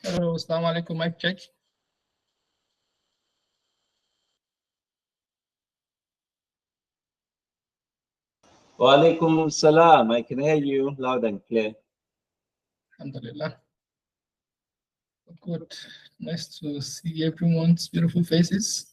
Hello, assalamu alaikum, mic check. Wa alaikum salam. I can hear you loud and clear. Alhamdulillah. Good. Nice to see everyone's beautiful faces.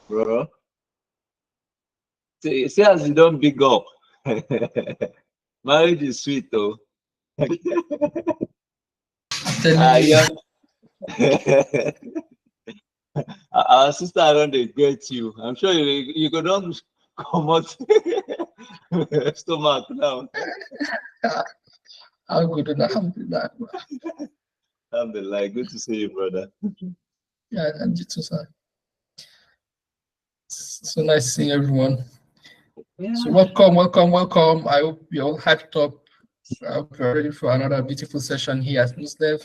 Bro. See as you don't big up. Marriage is sweet though. I'm telling you. Young. Our sister around they get you. I'm sure you go down come out stomach now. How good, alhamdulillah. Alhamdulillah, good to see you, brother. Yeah, and you too, sir. So nice seeing everyone. Yeah. So welcome. I hope you're all hyped up. I hope you're ready for another beautiful session here at Musdev.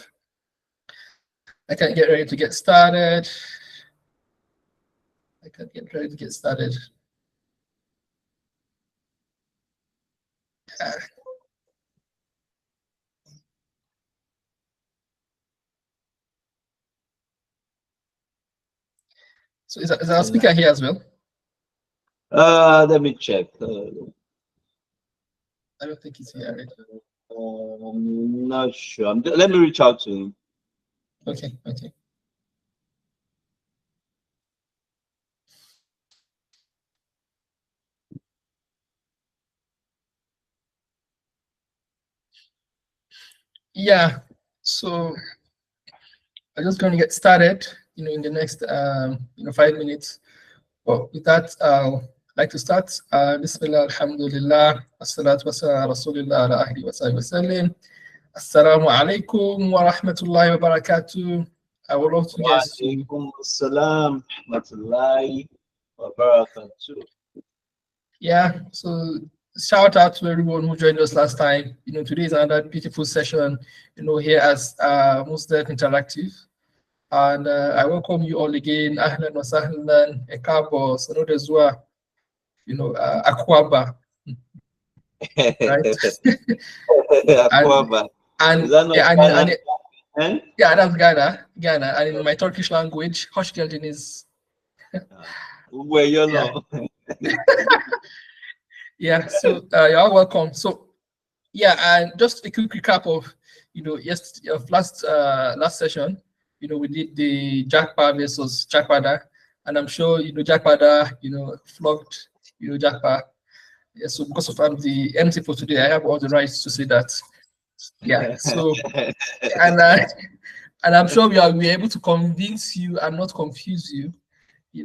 I can't get ready to get started. So is our speaker here as well? Let me check. I don't think he's here. Right? I'm not sure. Let me reach out to him. Okay. Yeah. So I'm just going to get started. In the next 5 minutes. Well, with that, I'd like to start. Bismillah, alhamdulillah, assalatu wassalamu ala rasulillah ala ahli wa sahbihi wasallam. Assalamu alaikum wa rahmatullahi wa barakatuh. I would love to guys to. Alaikum assalam wa rahmatullahi wa barakatuh. Yeah, so shout out to everyone who joined us last time. Today is another beautiful session, here as Muslim Interactive. And I welcome you all again. Ahlan wa sahlan, ekabo, sanodezwa, akwaba. Right? Akwaba. And yeah, that's Ghana. And in my Turkish language, hoş geldiniz. Yeah, so you're welcome. So yeah, and just a quick recap of last session. We did the Jackpa versus Jackpada, and I'm sure Jackpada flogged Jackpa. Yeah, so because of the MC for today, I have all the rights to say that. Yeah. So and I'm sure we are able to convince you and not confuse you,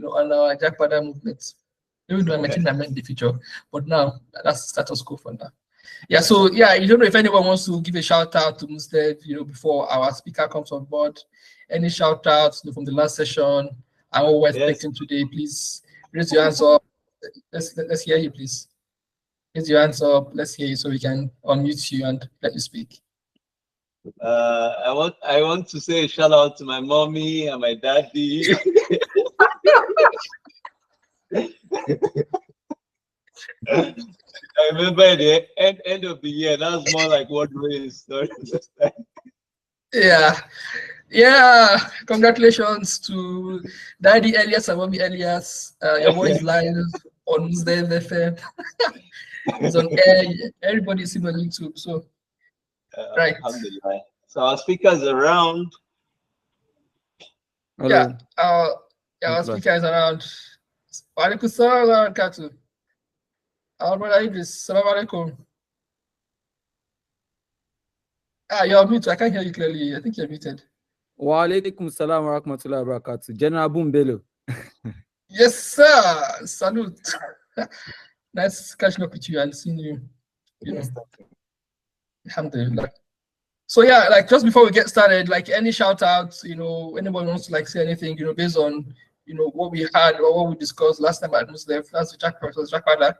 on our Jackpada movement. Even though I might amend the future, but now that's status quo for now. Yeah, so yeah, I don't know if anyone wants to give a shout out to Mustev, before our speaker comes on board. Any shout outs from the last session and what we're expecting today, please raise your hands up. Let's hear you, please. Raise your hands up, let's hear you so we can unmute you and let you speak. I want to say a shout out to my mommy and my daddy. I remember at the end of the year, that was more like what race. Yeah. Congratulations to Daddy Elias and Mommy Elias. Your voice live on Muslim FM. It's on air. Everybody's seen on YouTube. So right. Alhamdulillah. So our speakers around. Hello. Yeah, our speaker is around. Wa alaikum salam wa barakatuh. Our brother Idris, salam alaikum. You're muted. I can't hear you clearly. I think you're muted. Wa alaikum salam wa rahmatullahi wa barakatuh. General Bumbelo. Yes, sir. Salute. Nice catching up with you and seeing you. Yes, Alhamdulillah. So yeah, like just before we get started, like any shout outs, anyone wants to like say anything, based on what we had or what we discussed last time at Muslim, that's the Jack versus Jack Father,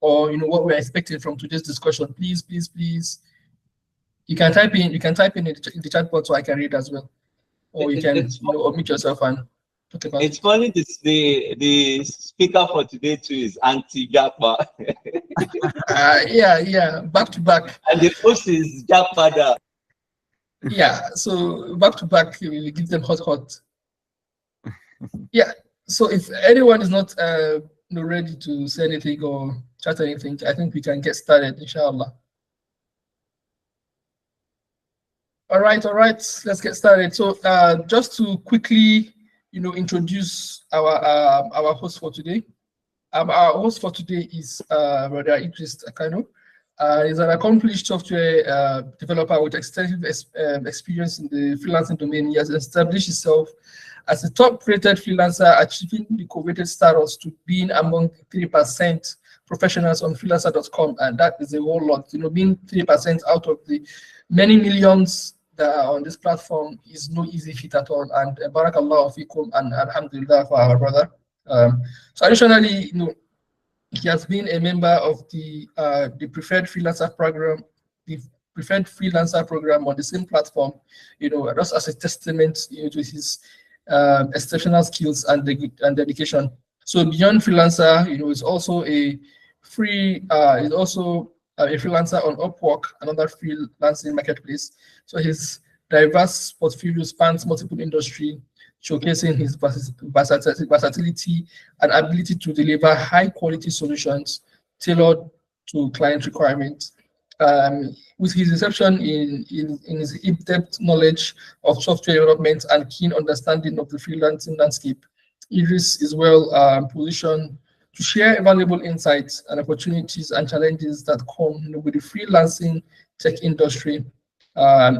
or what we're expecting from today's discussion. Please, please, please. You can type in the chat box so I can read as well. Or you can unmute yourself and talk about It's funny this the speaker for today too is anti-Japa. Yeah, back to back. And the host is Japa. Yeah, so back to back, we give them hot. Yeah, so if anyone is not ready to say anything or chat anything, I think we can get started, inshallah. All right, let's get started. So just to quickly, introduce our host for today. Our host for today is Brother Idris Akano. He's an accomplished software developer with extensive experience in the freelancing domain. He has established himself as a top-rated freelancer, achieving the coveted status to being among 3% professionals on freelancer.com, and that is a whole lot. Being 3% out of the many millions that are on this platform is no easy feat at all. And barakallahu fikum and alhamdulillah for our brother. So additionally, he has been a member of the preferred freelancer program, on the same platform, just as a testament to his exceptional skills and dedication. So beyond freelancer, is also a freelancer on Upwork, another freelancing marketplace. So his diverse portfolio spans multiple industries, showcasing his versatility and ability to deliver high-quality solutions tailored to client requirements. With his reception in his in-depth knowledge of software development and keen understanding of the freelancing landscape, Idris is well positioned to share valuable insights and opportunities and challenges that come with the freelancing tech industry.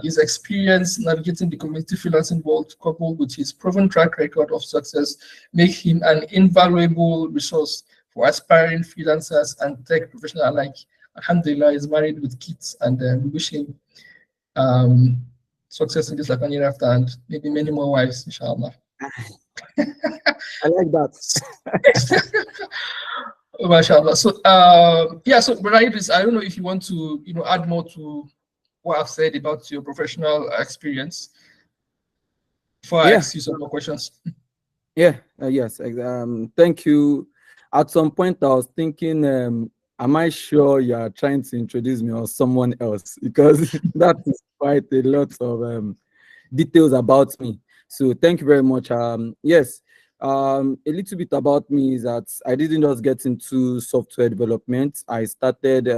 His experience navigating the community freelancing world, coupled with his proven track record of success, make him an invaluable resource for aspiring freelancers and tech professionals alike. Alhamdulillah, he's married with kids, and we wish him success in this life and hereafter, and maybe many more wives, inshallah. I like that. MashaAllah. So so Brother Idris, I don't know if you want to add more to what I've said about your professional experience before I ask you some more questions. Yes. Thank you. At some point, I was thinking, am I sure you are trying to introduce me or someone else? Because that is quite a lot of details about me. So thank you very much. Yes. A little bit about me is that I didn't just get into software development. I started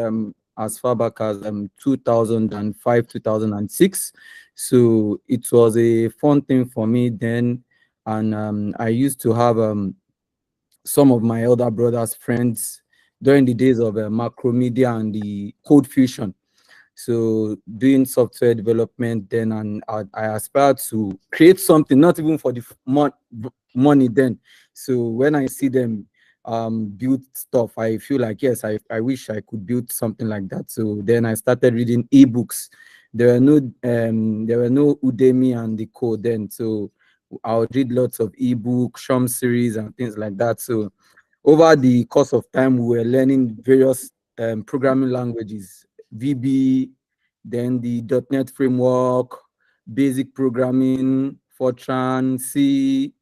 as far back as 2005, 2006. So it was a fun thing for me then. And I used to have some of my elder brothers' friends during the days of Macromedia and the Code Fusion. So doing software development then, and I aspired to create something, not even for the money then. So when I see them build stuff, I feel like, yes, I wish I could build something like that. So then I started reading ebooks. There were no Udemy and the code then. So I would read lots of ebooks, Shum series and things like that. So over the course of time, we were learning various programming languages, VB, then the .NET framework, basic programming, Fortran, C,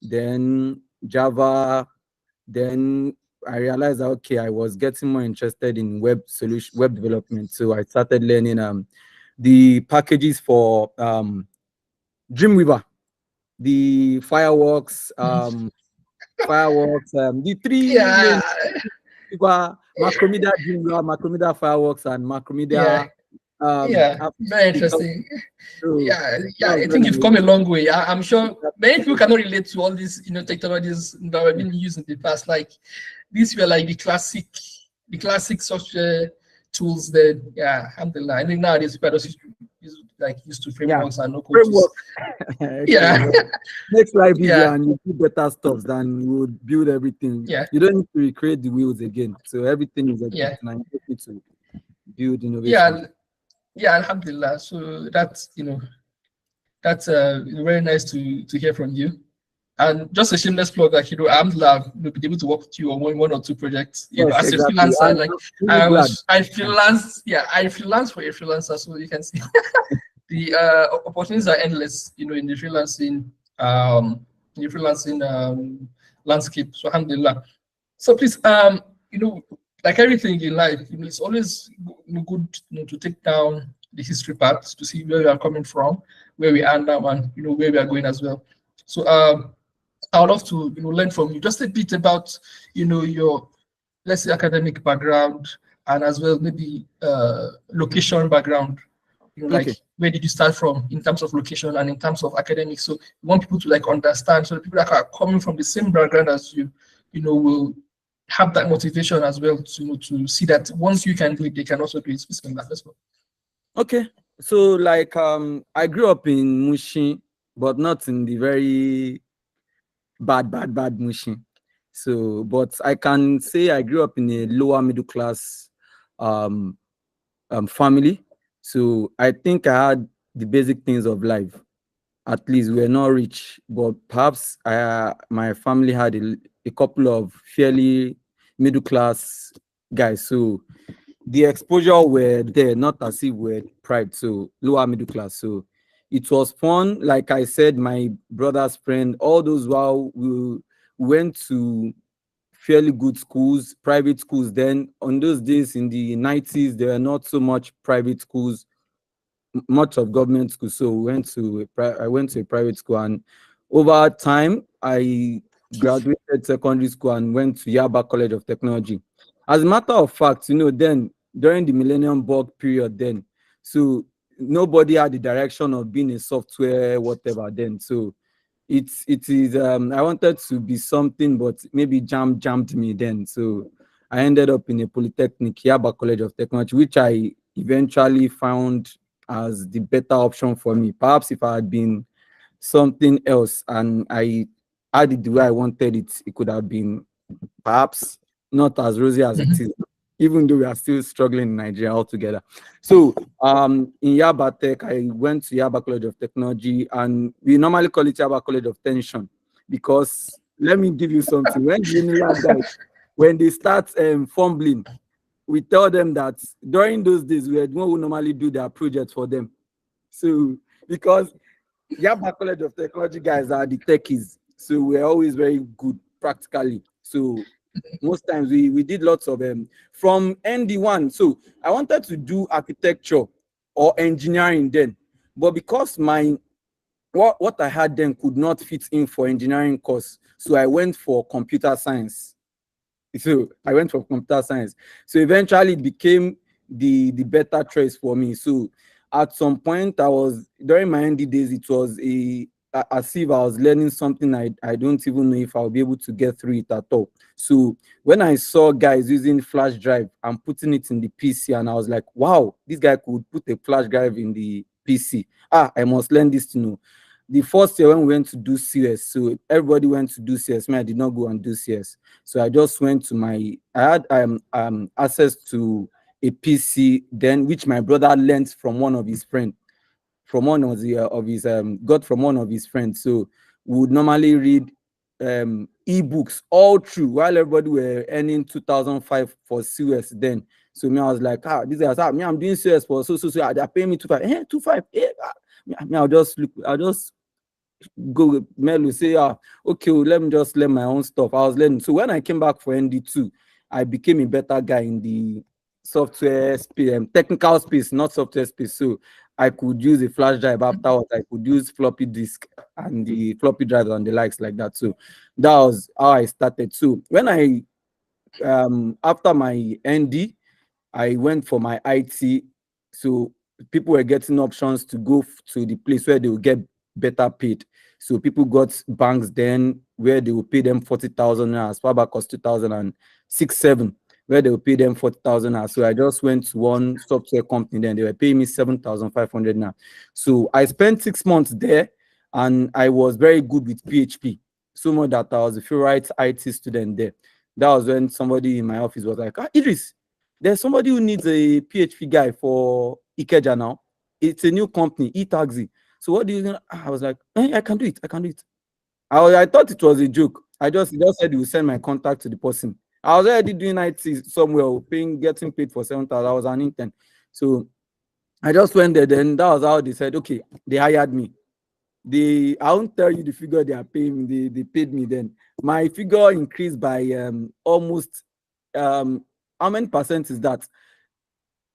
then Java. Then I realized that, okay, I was getting more interested in web development. So I started learning the packages for Dreamweaver, the Fireworks, the three main Macromedia Dreamweaver, Macromedia Fireworks, and Macromedia. Very interesting. I think you've come a long way. I'm sure many people cannot relate to all these technologies that have been used in the past. Like these were like the classic software tools that alhamdulillah. I think nowadays people are just used to frameworks and no code. Framework. Yeah. Makes life easier Yeah. and you do better stuff than you would build everything. Yeah. You don't need to recreate the wheels again. So everything is Yeah. existing and you need to build innovation. Yeah. Yeah. Alhamdulillah. So that's that's very nice to hear from you. And just a shameless plug, like alhamdulillah, been able to work with you on one or two projects. Yes, As exactly. a freelancer, I'm like really I freelance for a freelancer, so you can see the opportunities are endless. In the freelancing landscape. So alhamdulillah. So please, like everything in life, it's always good to take down the history part to see where we are coming from, where we are now, and where we are going as well. So I would love to learn from you just a bit about your, let's say, academic background, and as well maybe location background. Like Okay. where did you start from in terms of location and in terms of academics? So we want people to like understand, so the people that are coming from the same background as you, will have that motivation as well to see that once you can do it, they can also do it. Bismillah, let's go. Okay. So like I grew up in Mushin, but not in the very bad Mushin. So but I can say I grew up in a lower middle class family. So I think I had the basic things of life. At least we're not rich, but perhaps my family had a couple of fairly middle class guys. So the exposure were there, not as if we're pride, so lower middle class. So it was fun. Like I said, my brother's friend, all those while we went to fairly good schools, private schools. Then on those days in the 90s, there were not so much private schools, much of government school. So I went to a private school, and over time I graduated secondary school and went to Yaba College of Technology. As a matter of fact, then during the Millennium Bug period, then so nobody had the direction of being a software whatever then. So it is I wanted to be something, but maybe jammed me then. So I ended up in a polytechnic, Yaba College of Technology, which I eventually found as the better option for me. Perhaps if I had been something else and I had it the way I wanted it, it could have been perhaps not as rosy as it is, even though we are still struggling in Nigeria altogether. So in Yaba Tech, I went to Yaba College of Technology, and we normally call it Yaba College of Tension, because let me give you something. When the Unilag guys, when they start fumbling, we tell them that during those days, we had one who normally do their projects for them. So, because Yaba College of Technology guys are the techies, so we're always very good practically. So, most times we did lots of from ND1. So, I wanted to do architecture or engineering then, but because what I had then could not fit in for engineering course, so I went for computer science. So I went for computer science. So eventually it became the better choice for me. So at some point during my ND days, it was as if I was learning something I don't even know if I'll be able to get through it at all. So when I saw guys using flash drive and putting it in the PC, and I was like, wow, this guy could put a flash drive in the PC. I must learn this to know. The first year when we went to do CS, so everybody went to do CS. Me, I did not go and do CS. So I just went to I had access to a PC then, which my brother lent from one of his friends, from one of his got from one of his friends. So we would normally read ebooks all through while everybody were earning 2005 for CS then. So me, I was like, these guys, me, I'm doing CS for so they're paying me 25, 25. Me, I'll just go with Melo, say, okay, well, let me just learn my own stuff. I was learning. So when I came back for ND2, I became a better guy in the software space, technical space, not software space. So I could use a flash drive afterwards. I could use floppy disk and the floppy drives and the likes like that. So that was how I started. So when I after my ND, I went for my IT. So people were getting options to go to the place where they will get better paid. So people got banks then where they will pay them 40,000 as far back as 2006-7. where they will pay them 40,000. So I just went to one software company, then they were paying me 7,500 now. So I spent 6 months there, and I was very good with PHP. So much that I was a favorite IT student there. That was when somebody in my office was like, Idris, there's somebody who needs a PHP guy for Ikeja now. It's a new company, eTaxi. So what do you think? I was like, I can do it. I can do it. I thought it was a joke. He just said he would send my contact to the person. I was already doing IT somewhere, getting paid for 7,000. I was an intern. So I just went there. Then that was how they said, okay, they hired me. I won't tell you the figure they are paying me. They paid me then. My figure increased by almost how many percent is that?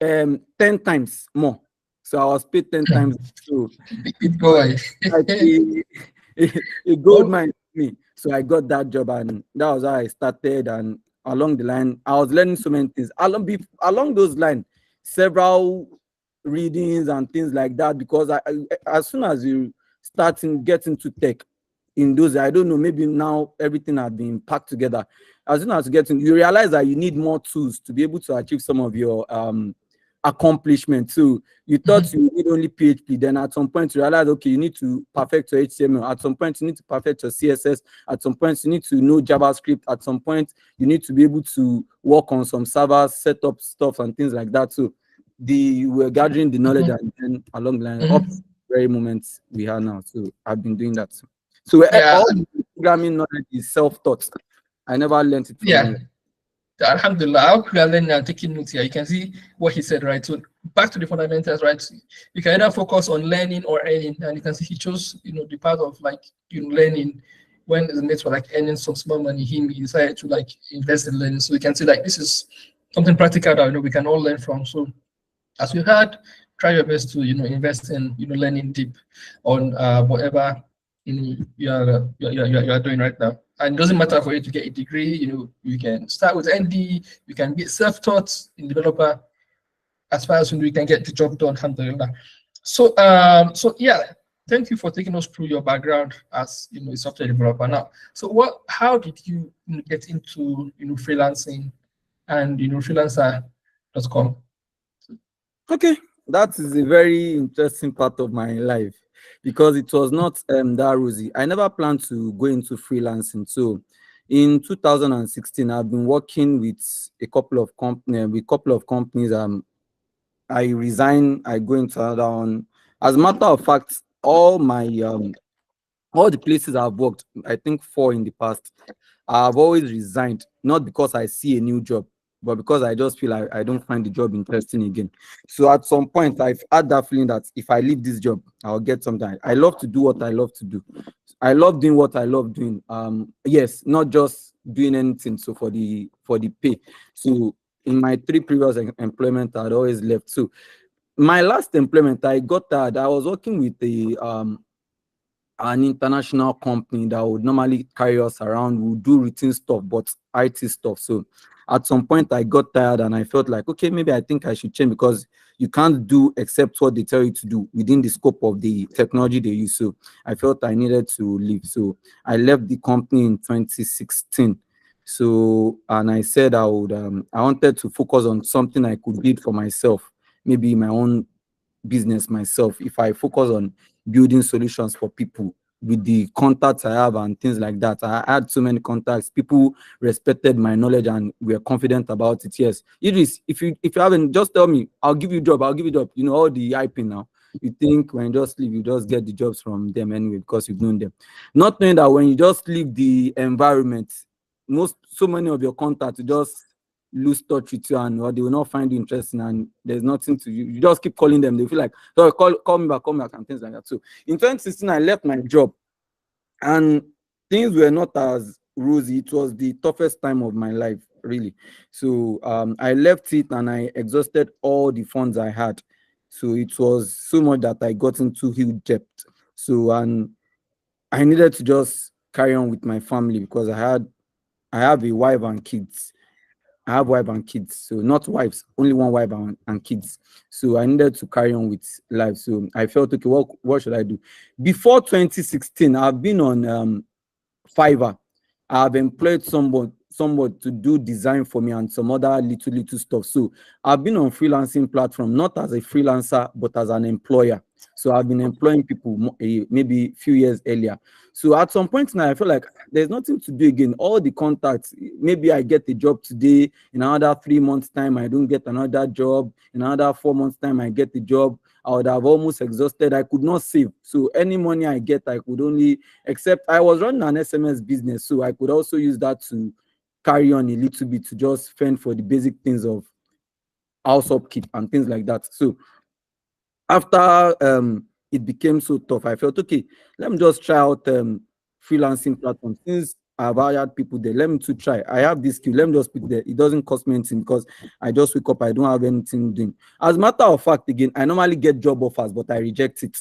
10 times more. So I was paid 10 times. So Big boy. like a gold mine for me. So I got that job, and that was how I started. And along the line, I was learning so many things. Along those lines, several readings and things like that. Because as soon as you start getting into tech, in those, I don't know, maybe now everything has been packed together. As soon as you realize that you need more tools to be able to achieve some of your accomplishments. So you thought you need only PHP, then at some point you realize, okay, you need to perfect your HTML. At some point you need to perfect your CSS. At some point you need to know JavaScript. At some point you need to be able to work on some servers, set up stuff and things like that. So we're gathering the knowledge, and then along the line, up to the very moments we are now. So I've been doing that. So all the programming knowledge is self-taught. I never learned it from anywhere. Alhamdulillah, I hope you are learning and taking notes here. You can see what he said, right? So back to the fundamentals, right? You can either focus on learning or earning, and you can see he chose, the part of learning. When the mates were earning some small money, he decided to invest in learning. So you can see this is something practical that we can all learn from. So as we heard, try your best to invest in learning deep on whatever you are doing right now. And it doesn't matter for you to get a degree. You can start with ND. You can be self-taught in developer. As far as we can get the job done, alhamdulillah. So yeah, thank you for taking us through your background as a software developer. Now, so how did you get into freelancing and freelancer.com? Okay, that is a very interesting part of my life, because it was not that rosy. I never planned to go into freelancing. So in 2016, I've been working with a couple of companies. I resign, I go into another one. As a matter of fact, all the places I've worked, I think 4 in the past, I've always resigned, not because I see a new job, but because I just feel I don't find the job interesting again. So at some point, I've had that feeling that if I leave this job, I'll get something. I love to do what I love to do. I love doing what I love doing. Yes, not just doing anything. So for the pay. So in my 3 previous employment, I'd always left. So my last employment, I got that I was working with an international company that would normally carry us around. We'll do routine stuff, but IT stuff. So at some point I got tired, and I felt like, okay, maybe I think I should change, because you can't do except what they tell you to do within the scope of the technology they use. So I felt I needed to leave. So I left the company in 2016. So, and I said I wanted to focus on something I could build for myself, maybe my own business myself. If I focus on building solutions for people with the contacts I have and things like that. I had so many contacts. People respected my knowledge and were confident about it. Yes, Idris, if you haven't, just tell me. I'll give you a job. I'll give you a job. All the hyping now. You think when you just leave, you just get the jobs from them anyway because you've known them. Not knowing that when you just leave the environment, so many of your contacts just lose touch with you, or they will not find you interesting, and there's nothing to you. You just keep calling them. They feel like, sorry, call me back, and things like that. So in 2016, I left my job, and things were not as rosy. It was the toughest time of my life, really. So I left it, and I exhausted all the funds I had. So it was so much that I got into huge debt. So, and I needed to just carry on with my family, because I have a wife and kids. I have wife and kids, so not wives, only one wife and kids. So I needed to carry on with life. So I felt, okay, what should I do? Before 2016, I've been on Fiverr. I've employed someone to do design for me and some other little stuff. So I've been on freelancing platform, not as a freelancer, but as an employer. So I've been employing people maybe a few years earlier. So at some point now, I feel like there's nothing to do again. All the contacts, maybe I get a job today, in another 3 months' time, I don't get another job. In another 4 months' time, I get the job. I would have almost exhausted. I could not save. So any money I get, I could only, except I was running an SMS business. So I could also use that to carry on a little bit to just fend for the basic things of house upkeep and things like that. So after it became so tough, I felt, okay, let me just try out freelancing platform. Since I've hired people there, let me to try. I have this skill, let me just put there. It doesn't cost me anything because I just wake up, I don't have anything doing. As a matter of fact, again, I normally get job offers, but I reject it.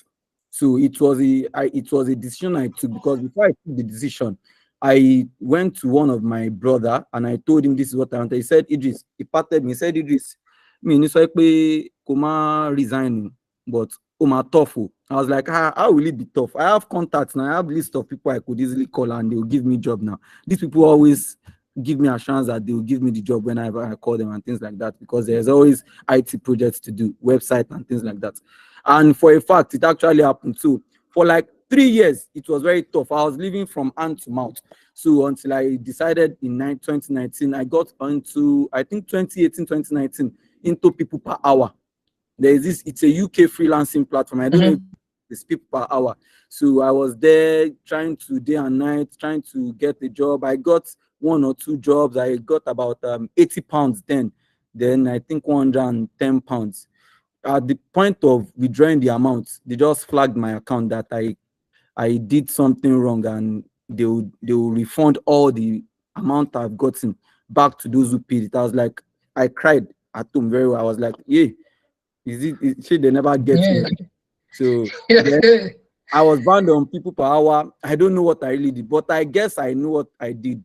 So it was a decision I took, because before I took the decision, I went to one of my brother and I told him this is what I wanted. He said, Idris, he patted me, he said, Idris, me, ni so pe kuma resign, but tough. I was like, how will it be tough? I have contacts now. I have a list of people I could easily call and they will give me job now. These people always give me a chance that they will give me the job whenever I call them and things like that, because there's always IT projects to do, website and things like that. And for a fact, it actually happened too. For like 3 years, it was very tough. I was living from hand to mouth. So until I decided in 2019, I got into, I think 2018, 2019, into people per hour. There is this, it's a UK freelancing platform. I don't know if it's people per hour. So I was there trying to day and night, trying to get a job. I got 1 or 2 jobs. I got about 80 pounds then I think 110 pounds. At the point of withdrawing the amount, they just flagged my account that I did something wrong, and they will refund all the amount I've gotten back to those who paid it. I was like, I cried at home very well. I was like, yeah, should they never get me? So then I was banned on people per hour. I don't know what I really did, but I guess I know what I did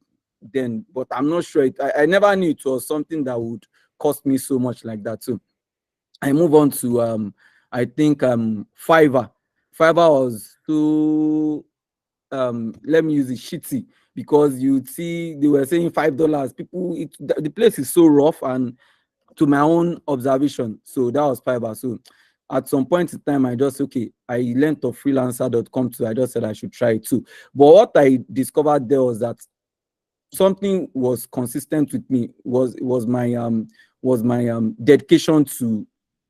then, but I'm not sure. I never knew it was something that would cost me so much like that. So I move on to I think Fiverr. Fiverr was too let me use it, shitty, because you see they were saying $5. People, the place is so rough, and to my own observation, so that was Fiverr. So at some point in time, I just I learned of freelancer.com too. I just said I should try it too. But what I discovered there was that something was consistent with me, was my dedication to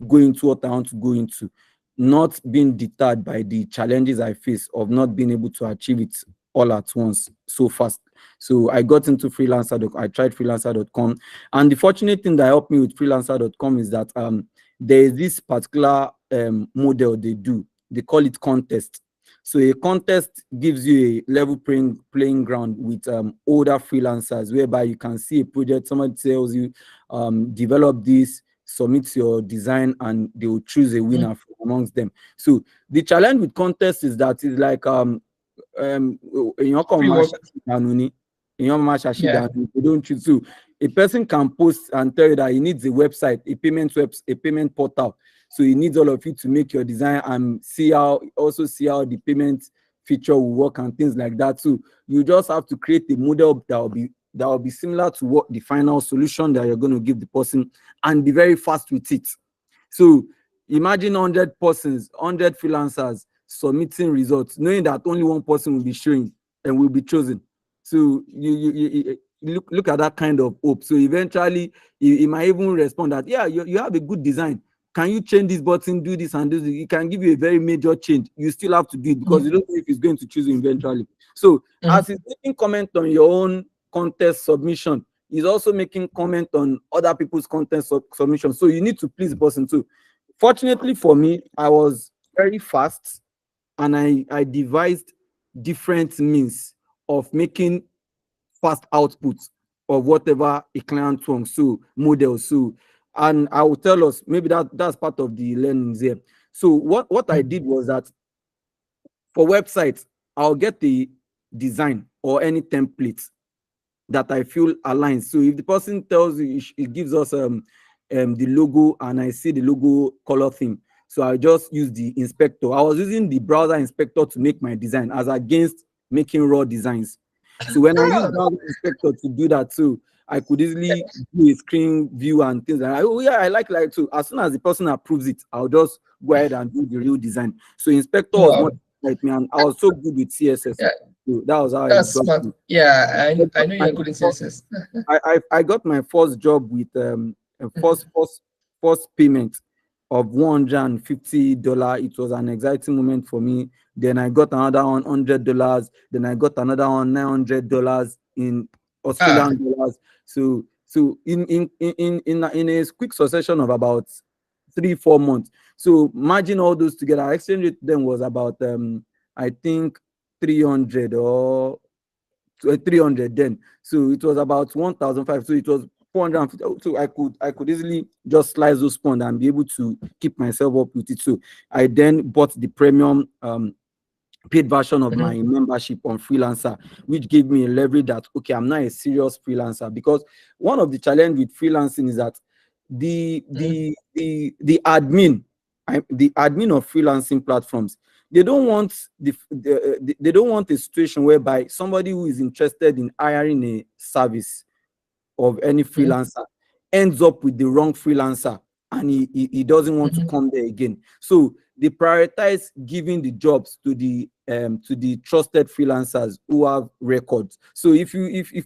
go into what I want to go into, not being deterred by the challenges I face of not being able to achieve it all at once so fast. So I got into freelancer. I tried freelancer.com, and the fortunate thing that helped me with freelancer.com is that there is this particular model they do. They call it contest. So a contest gives you a level playing ground with older freelancers, whereby you can see a project, somebody tells you, develop this, submit your design, and they will choose a winner from amongst them. So the challenge with contests is that it's like they don't choose. So a person can post and tell you that he needs a website, a payment portal. So he needs all of you to make your design and see how the payment feature will work and things like that. So you just have to create a model that will be similar to what the final solution that you're going to give the person, and be very fast with it. So imagine 100 persons, 100 freelancers submitting results, knowing that only one person will be showing and will be chosen. So you look at that kind of hope. So eventually he might even respond that, yeah, you have a good design. Can you change this button, do this and do this? It can give you a very major change. You still have to do it because you don't know if it's going to choose you eventually. So as he's making comment on your own contest submission, he's also making comment on other people's contest submission. So you need to please the person too. Fortunately for me, I was very fast, and I devised different means of making fast outputs of whatever a client wants. So model. So, and I will tell us, maybe that's part of the learnings here. So what I did was that for websites, I'll get the design or any template that I feel aligns. So if the person tells you, it gives us the logo, and I see the logo color theme, so I just use the inspector. I was using the browser inspector to make my design as against making raw designs. So when I use Browser Inspector to do that too, I could easily do a screen view and things like that. Oh yeah, I like too. As soon as the person approves it, I'll just go ahead and do the real design. So Inspector was Wow. much like me, and I was so good with CSS. Yeah, So that was how I that's got smart. to. Yeah, I know you're good in CSS. I got my first job with a first payment of $150. It was an exciting moment for me. Then I got another $100. Then I got another one $900 in Ah, Australian dollars. So in a quick succession of about 3-4 months. So imagine all those together. Our exchange rate then was about I think 300 or 300 then. So it was about 1,500. So it was 450. So I could easily just slice those pounds and be able to keep myself up with it. So I then bought the premium paid version of my membership on Freelancer, which gave me a leverage that okay, I'm not a serious freelancer. Because one of the challenge with freelancing is that the admin, the admin of freelancing platforms, they don't want they don't want a situation whereby somebody who is interested in hiring a service of any freelancer ends up with the wrong freelancer, and he doesn't want to come there again. So they prioritize giving the jobs to the trusted freelancers who have records. So if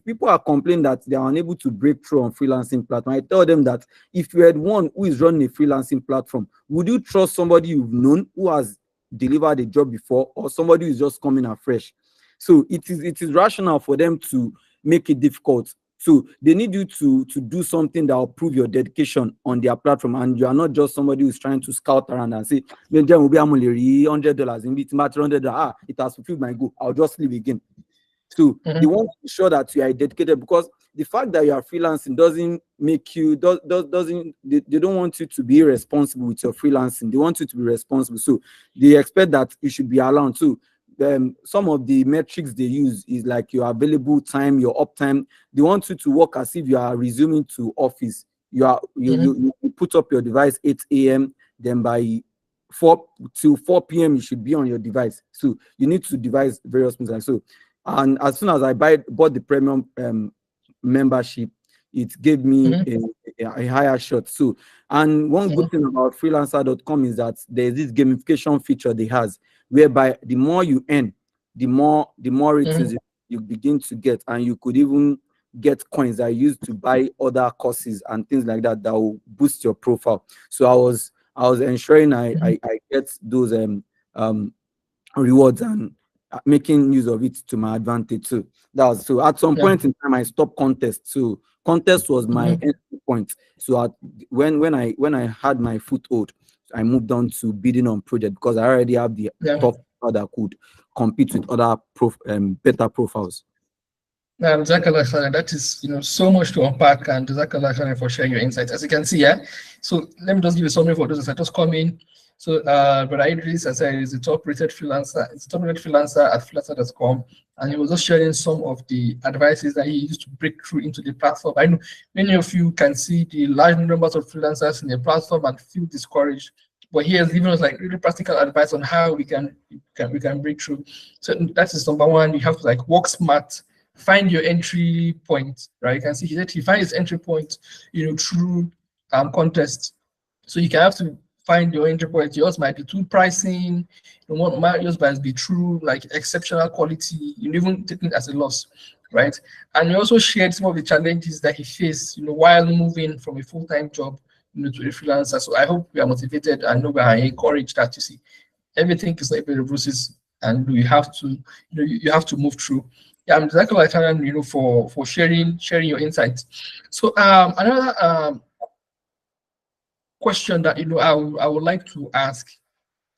people are complaining that they are unable to break through on freelancing platform, I tell them that if you had one who is running a freelancing platform, would you trust somebody you've known who has delivered a job before, or somebody who is just coming afresh? So it is rational for them to make it difficult. So they need you to do something that will prove your dedication on their platform, and you are not just somebody who's trying to scout around and say, "Then will be $100 in it matter $100. It has fulfilled my goal. I'll just leave again." So they want to be sure that you are dedicated, because the fact that you are freelancing doesn't make you doesn't they don't want you to be irresponsible with your freelancing. They want you to be responsible. So they expect that you should be around too. Some of the metrics they use is like your available time, your uptime. They want you to work as if you are resuming to office. You put up your device 8 a.m. Then by 4 p.m. you should be on your device. So you need to devise various things like so. And as soon as I bought the premium membership, it gave me a higher shot. So, and one good thing about freelancer.com is that there's this gamification feature they has, whereby the more you earn, the more ratings you begin to get, and you could even get coins that you use to buy other courses and things like that that will boost your profile. So I was ensuring I get those rewards and making use of it to my advantage too. That was so. At some point in time, I stopped contest. So contest was my entry point. So when I had my foothold, I moved on to bidding on project, because I already have the top that could compete with other better profiles. Jazakallah, that is so much to unpack, and Jazakallah for sharing your insights. As you can see, so let me just give you a summary for those that just come in. So Brother Idris, as I said, is the top-rated freelancer. It's top-rated freelancer at freelancer.com, and he was just sharing some of the advices that he used to break through into the platform. I know many of you can see the large numbers of freelancers in the platform and feel discouraged, but he has given us like really practical advice on how we can break through. So that is number one. You have to like work smart, find your entry point, right? You can see that he finds his entry point, through contest. So you can have to find your entry point. Yours might be through pricing, yours might be true like exceptional quality, even taking it as a loss, right? And he also shared some of the challenges that he faced, while moving from a full-time job, to a freelancer. So I hope we are motivated, and we are encouraged that you see everything is like a bit of roses, and you have to, you have to move through. Yeah, I'm exactly for sharing your insights. So another question that I would like to ask,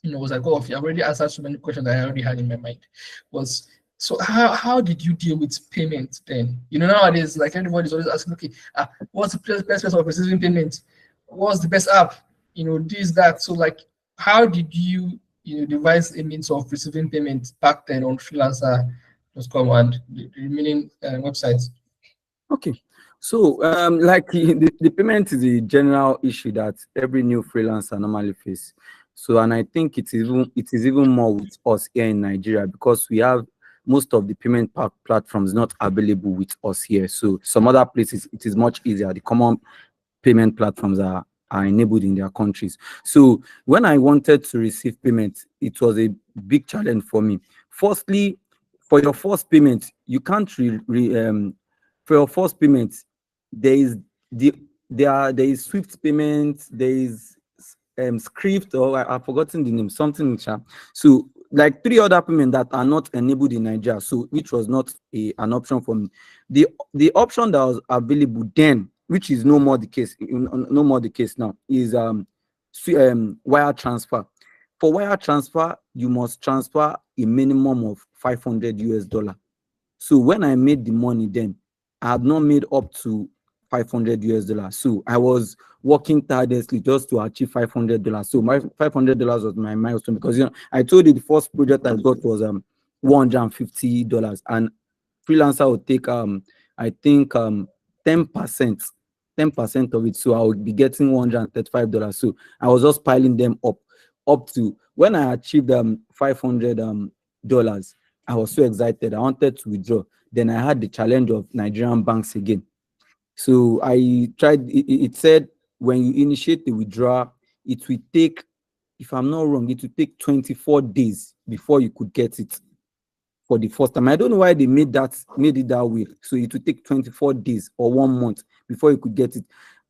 was like, oh, you already answered so many questions that I already had in my mind. Was so how did you deal with payment then? Nowadays, like everybody's always asking, okay, what's the best way of receiving payment? What's the best app? This, that. So like, how did you devise a means of receiving payment back then on freelancer.com and the remaining websites? Okay. So, like the payment is a general issue that every new freelancer normally face. So, and I think it is even more with us here in Nigeria, because we have most of the payment platforms not available with us here. So some other places it is much easier. The common payment platforms are enabled in their countries. So when I wanted to receive payment, it was a big challenge for me. Firstly, for your first payment, you can't for your first payment, there is there is Swift payment, there is Script, or I've forgotten the name, something which so like 3 other payments that are not enabled in Nigeria, so which was not an option for me. The option that was available then, which is no more the case, no more the case now, is wire transfer. For wire transfer, you must transfer a minimum of $500. So when I made the money then, I had not made up to $500. So I was working tirelessly just to achieve $500. So my $500 was my milestone, because I told you the first project I got was $150, and freelancer would take I think 10%, 10% of it. So I would be getting $135. So I was just piling them up to when I achieved $500. I was so excited. I wanted to withdraw. Then I had the challenge of Nigerian banks again. So I tried. It said when you initiate the withdrawal, it will take, if I'm not wrong, it will take 24 days before you could get it for the first time. I don't know why they made it that way. So it will take 24 days or 1 month before you could get it.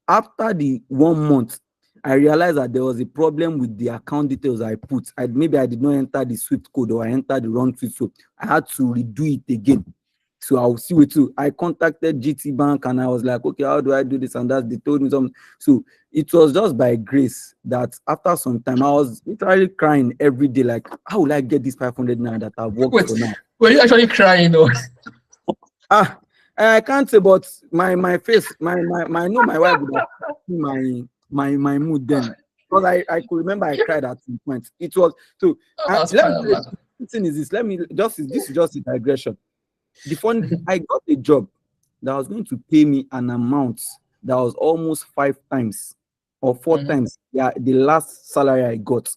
After the 1 month, I realized that there was a problem with the account details I put. Maybe I did not enter the Swift code, or I entered the wrong Swift, so I had to redo it again. So I'll see with you. I contacted GT Bank and I was like, okay, how do I do this and that? They told me something. So it was just by grace that after some time, I was literally crying every day, like, how will I get this 500 naira that I've worked for now? Were you actually crying, or? I can't say, but my face, my I know my wife would have seen my mood then, because I could remember I cried at some point. It was so. The thing is this. This is just a digression. The funny thing, I got a job that was going to pay me an amount that was almost 5 times or 4 times the last salary I got.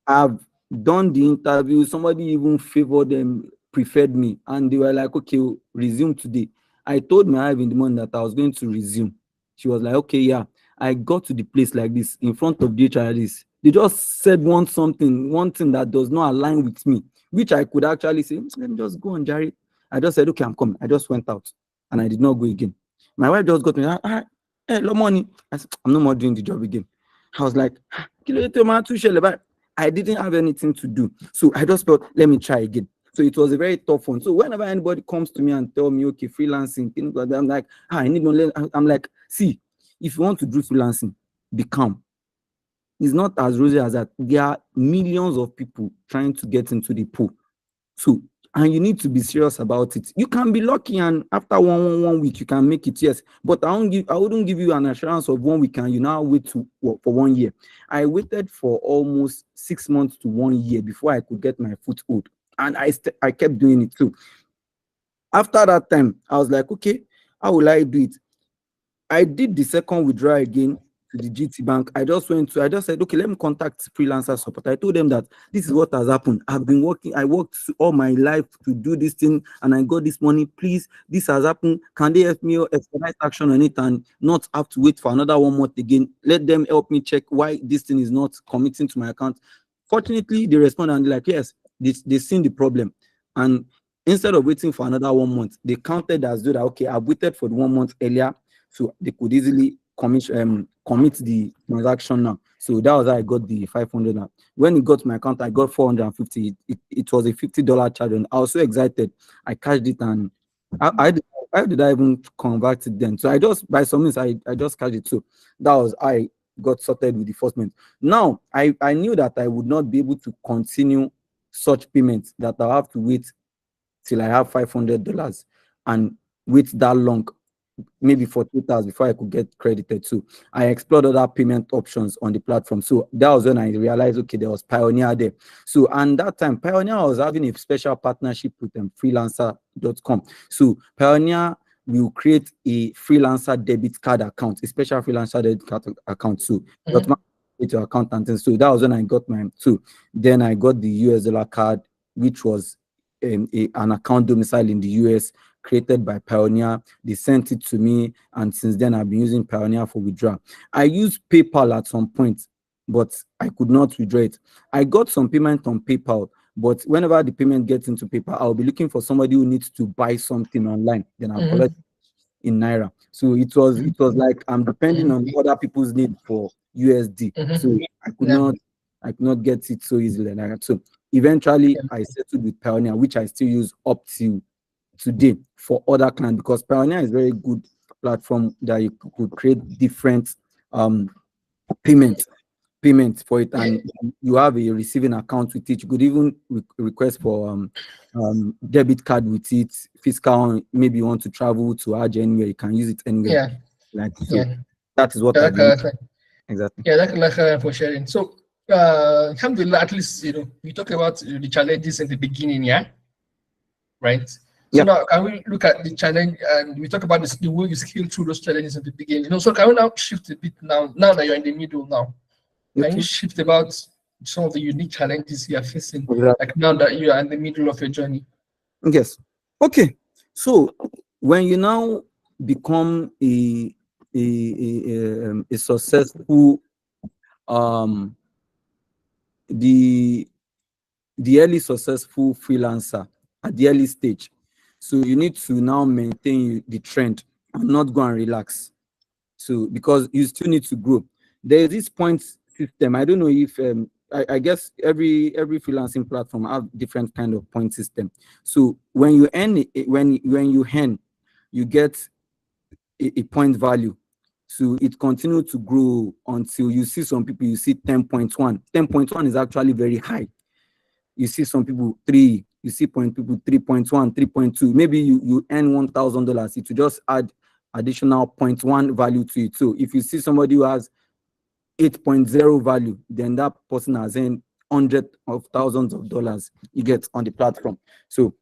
I've done the interview. Somebody even favored them, preferred me, and they were like, okay, resume today. I told my wife in the morning that I was going to resume. She was like, okay, yeah. I got to the place like this in front of the HRDs. They just said one thing that does not align with me, which I could actually say, let me just go on, Jerry. I just said, okay, I'm coming. I just went out and I did not go again. My wife just got me, hey, low money. I said, I'm no more doing the job again. I was like, I didn't have anything to do. So I just thought, let me try again. So it was a very tough one. So whenever anybody comes to me and tell me, okay, freelancing, things like that, I'm like, I need to. I'm like, see, if you want to do freelancing, be calm. It's not as rosy as that. There are millions of people trying to get into the pool. So, and you need to be serious about it. You can be lucky, and after one week you can make it, yes. But I wouldn't give you an assurance of 1 week and you now wait for 1 year. I waited for almost 6 months to 1 year before I could get my foothold, and I kept doing it too. After that time, I was like, okay, how will I do it? I did the second withdrawal again to the GT Bank. I just said, okay, let me contact freelancer support. I told them that this is what has happened. I've been working, I worked all my life to do this thing and I got this money. Please, this has happened. Can they help me expedite action on it and not have to wait for another 1 month again? Let them help me check why this thing is not committing to my account. Fortunately, they responded and they're like, yes, they've seen the problem. And instead of waiting for another 1 month, they counted as though that, okay, I've waited for the 1 month earlier, so they could easily commit the transaction now. So that was how I got the 500 now. When it got to my account, I got 450. It was a $50 charge, and I was so excited. I cashed it, and how did I even convert it then? So I just, by some means, I just cashed it. So that was I got sorted with the first payment. Now I knew that I would not be able to continue such payments, that I'll have to wait till I have $500 and wait that long, maybe for 2 hours before I could get credited. So I explored other payment options on the platform. So that was when I realized, okay, there was Pioneer there. So, and that time, Pioneer was having a special partnership with freelancer.com. So Pioneer will create a freelancer debit card account, a special freelancer debit card account. So with your accountant. And so that was when I got mine. So then I got the US dollar card, which was an account domicile in the US created by Pioneer. They sent it to me, and since then I've been using Pioneer for withdrawal. I used PayPal at some point, but I could not withdraw it. I got some payment on PayPal, but whenever the payment gets into PayPal, I'll be looking for somebody who needs to buy something online. Then I'll collect in Naira. So it was like I'm depending on other people's need for USD. So I could not get it so easily like that. So eventually I settled with Pioneer, which I still use up to today for other clients, because Pioneer is a very good platform that you could create different payments for it, and you have a receiving account with it. You could even request for debit card with it, fiscal. Maybe you want to travel to Hajj anywhere, you can use it anywhere. That is what I do. Exactly. Yeah, that's for sharing. So alhamdulillah, at least we talk about the challenges in the beginning, right? So now can we look at the challenge, and we talk about the way you scale through those challenges at the beginning. So can we now shift a bit now that you're in the middle now? Can you shift about some of the unique challenges you are facing, like now that you are in the middle of your journey? Yes. Okay. So when you now become a successful the early successful freelancer at the early stage, so you need to now maintain the trend and not go and relax. So because you still need to grow. There is this point system. I don't know if I guess every freelancing platform have different kind of point system. So when you earn when you earn, you get a point value. So it continues to grow until you see some people, you see 10.1. 10.1 is actually very high. You see some people 3, you see people 3.1, 3.2. Maybe you earn $1,000. It will just add additional 0.1 value to it. So if you see somebody who has 8.0 value, then that person has earned hundreds of thousands of dollars you get on the platform. So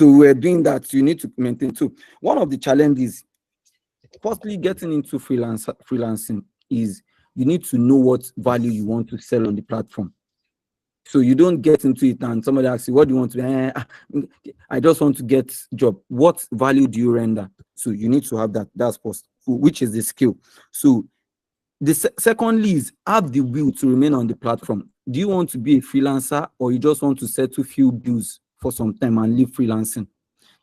we're doing that. You need to maintain too. One of the challenges, firstly, getting into freelancing is you need to know what value you want to sell on the platform. So you don't get into it and somebody asks you, what do you want to I just want to get job. What value do you render? So you need to have that. That's first, which is the skill. So the secondly is have the will to remain on the platform. Do you want to be a freelancer, or you just want to settle few bills for some time and leave freelancing?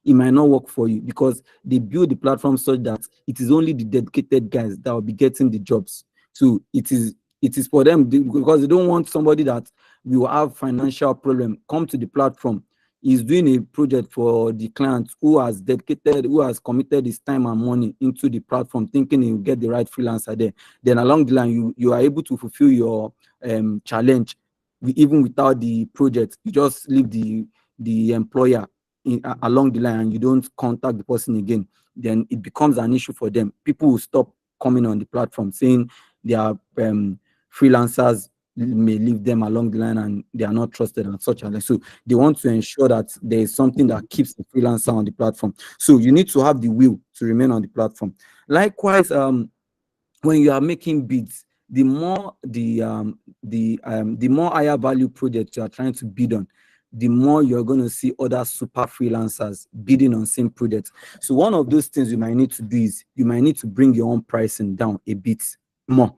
It might not work for you, because they build the platform such that it is only the dedicated guys that will be getting the jobs. So it is for them, because they don't want somebody that will have financial problem come to the platform. He's doing a project for the client who has committed his time and money into the platform, thinking he will get the right freelancer there. Then along the line, you are able to fulfill your challenge even without the project. You just leave the employer along the line and you don't contact the person again. Then it becomes an issue for them. People will stop coming on the platform saying they are freelancers may leave them along the line and they are not trusted and such. So they want to ensure that there is something that keeps the freelancer on the platform. So you need to have the will to remain on the platform. Likewise, when you are making bids, the more higher value projects you are trying to bid on, the more you're going to see other super freelancers bidding on same projects. So one of those things you might need to do is you might need to bring your own pricing down a bit more.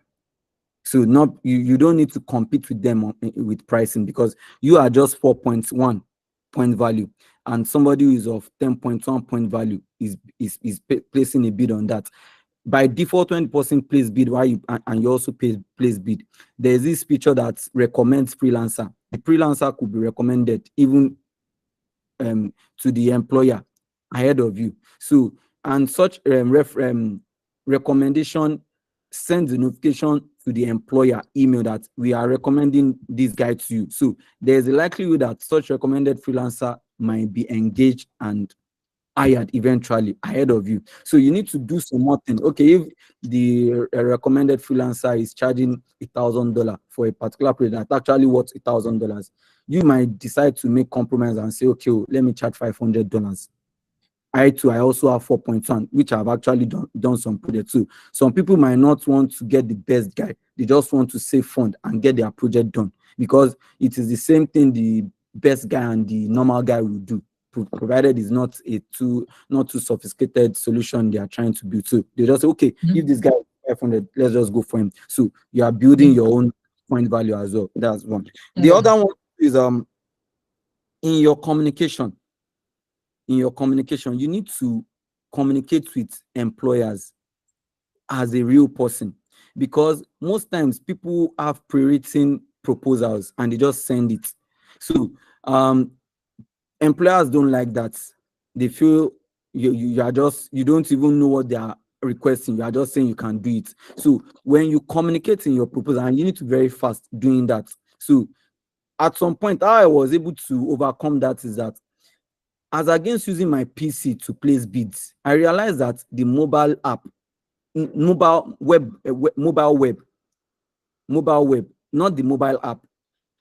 So you don't need to compete with them with pricing, because you are just 4.1 point value and somebody who is of 10.1 point value is placing a bid on that. By default, when the person plays bid and you also place bid, there's this feature that recommends freelancer. The freelancer could be recommended even to the employer ahead of you. So, and such recommendation sends a notification to the employer email that we are recommending this guy to you. So there's a likelihood that such recommended freelancer might be engaged and hired eventually ahead of you. So you need to do some more things. Okay, if the recommended freelancer is charging $1,000 for a particular project that's actually worth $1,000, you might decide to make compromise and say, okay, let me charge $500. I also have 4.1, which I've actually done some projects too. Some people might not want to get the best guy. They just want to save fund and get their project done, because it is the same thing the best guy and the normal guy will do, provided it's not not too sophisticated solution they are trying to build. So they just say, okay, if this guy is 500, let's just go for him. So you are building your own point value as well. That's one. The other one is in your communication. In your communication, you need to communicate with employers as a real person, because most times people have pre-written proposals and they just send it. So employers don't like that. They feel you are just, you don't even know what they are requesting. You are just saying you can do it. So when you communicate in your proposal, and you need to be very fast doing that. So at some point, how I was able to overcome that is that, as against using my PC to place bids, I realized that the mobile app, mobile web, not the mobile app,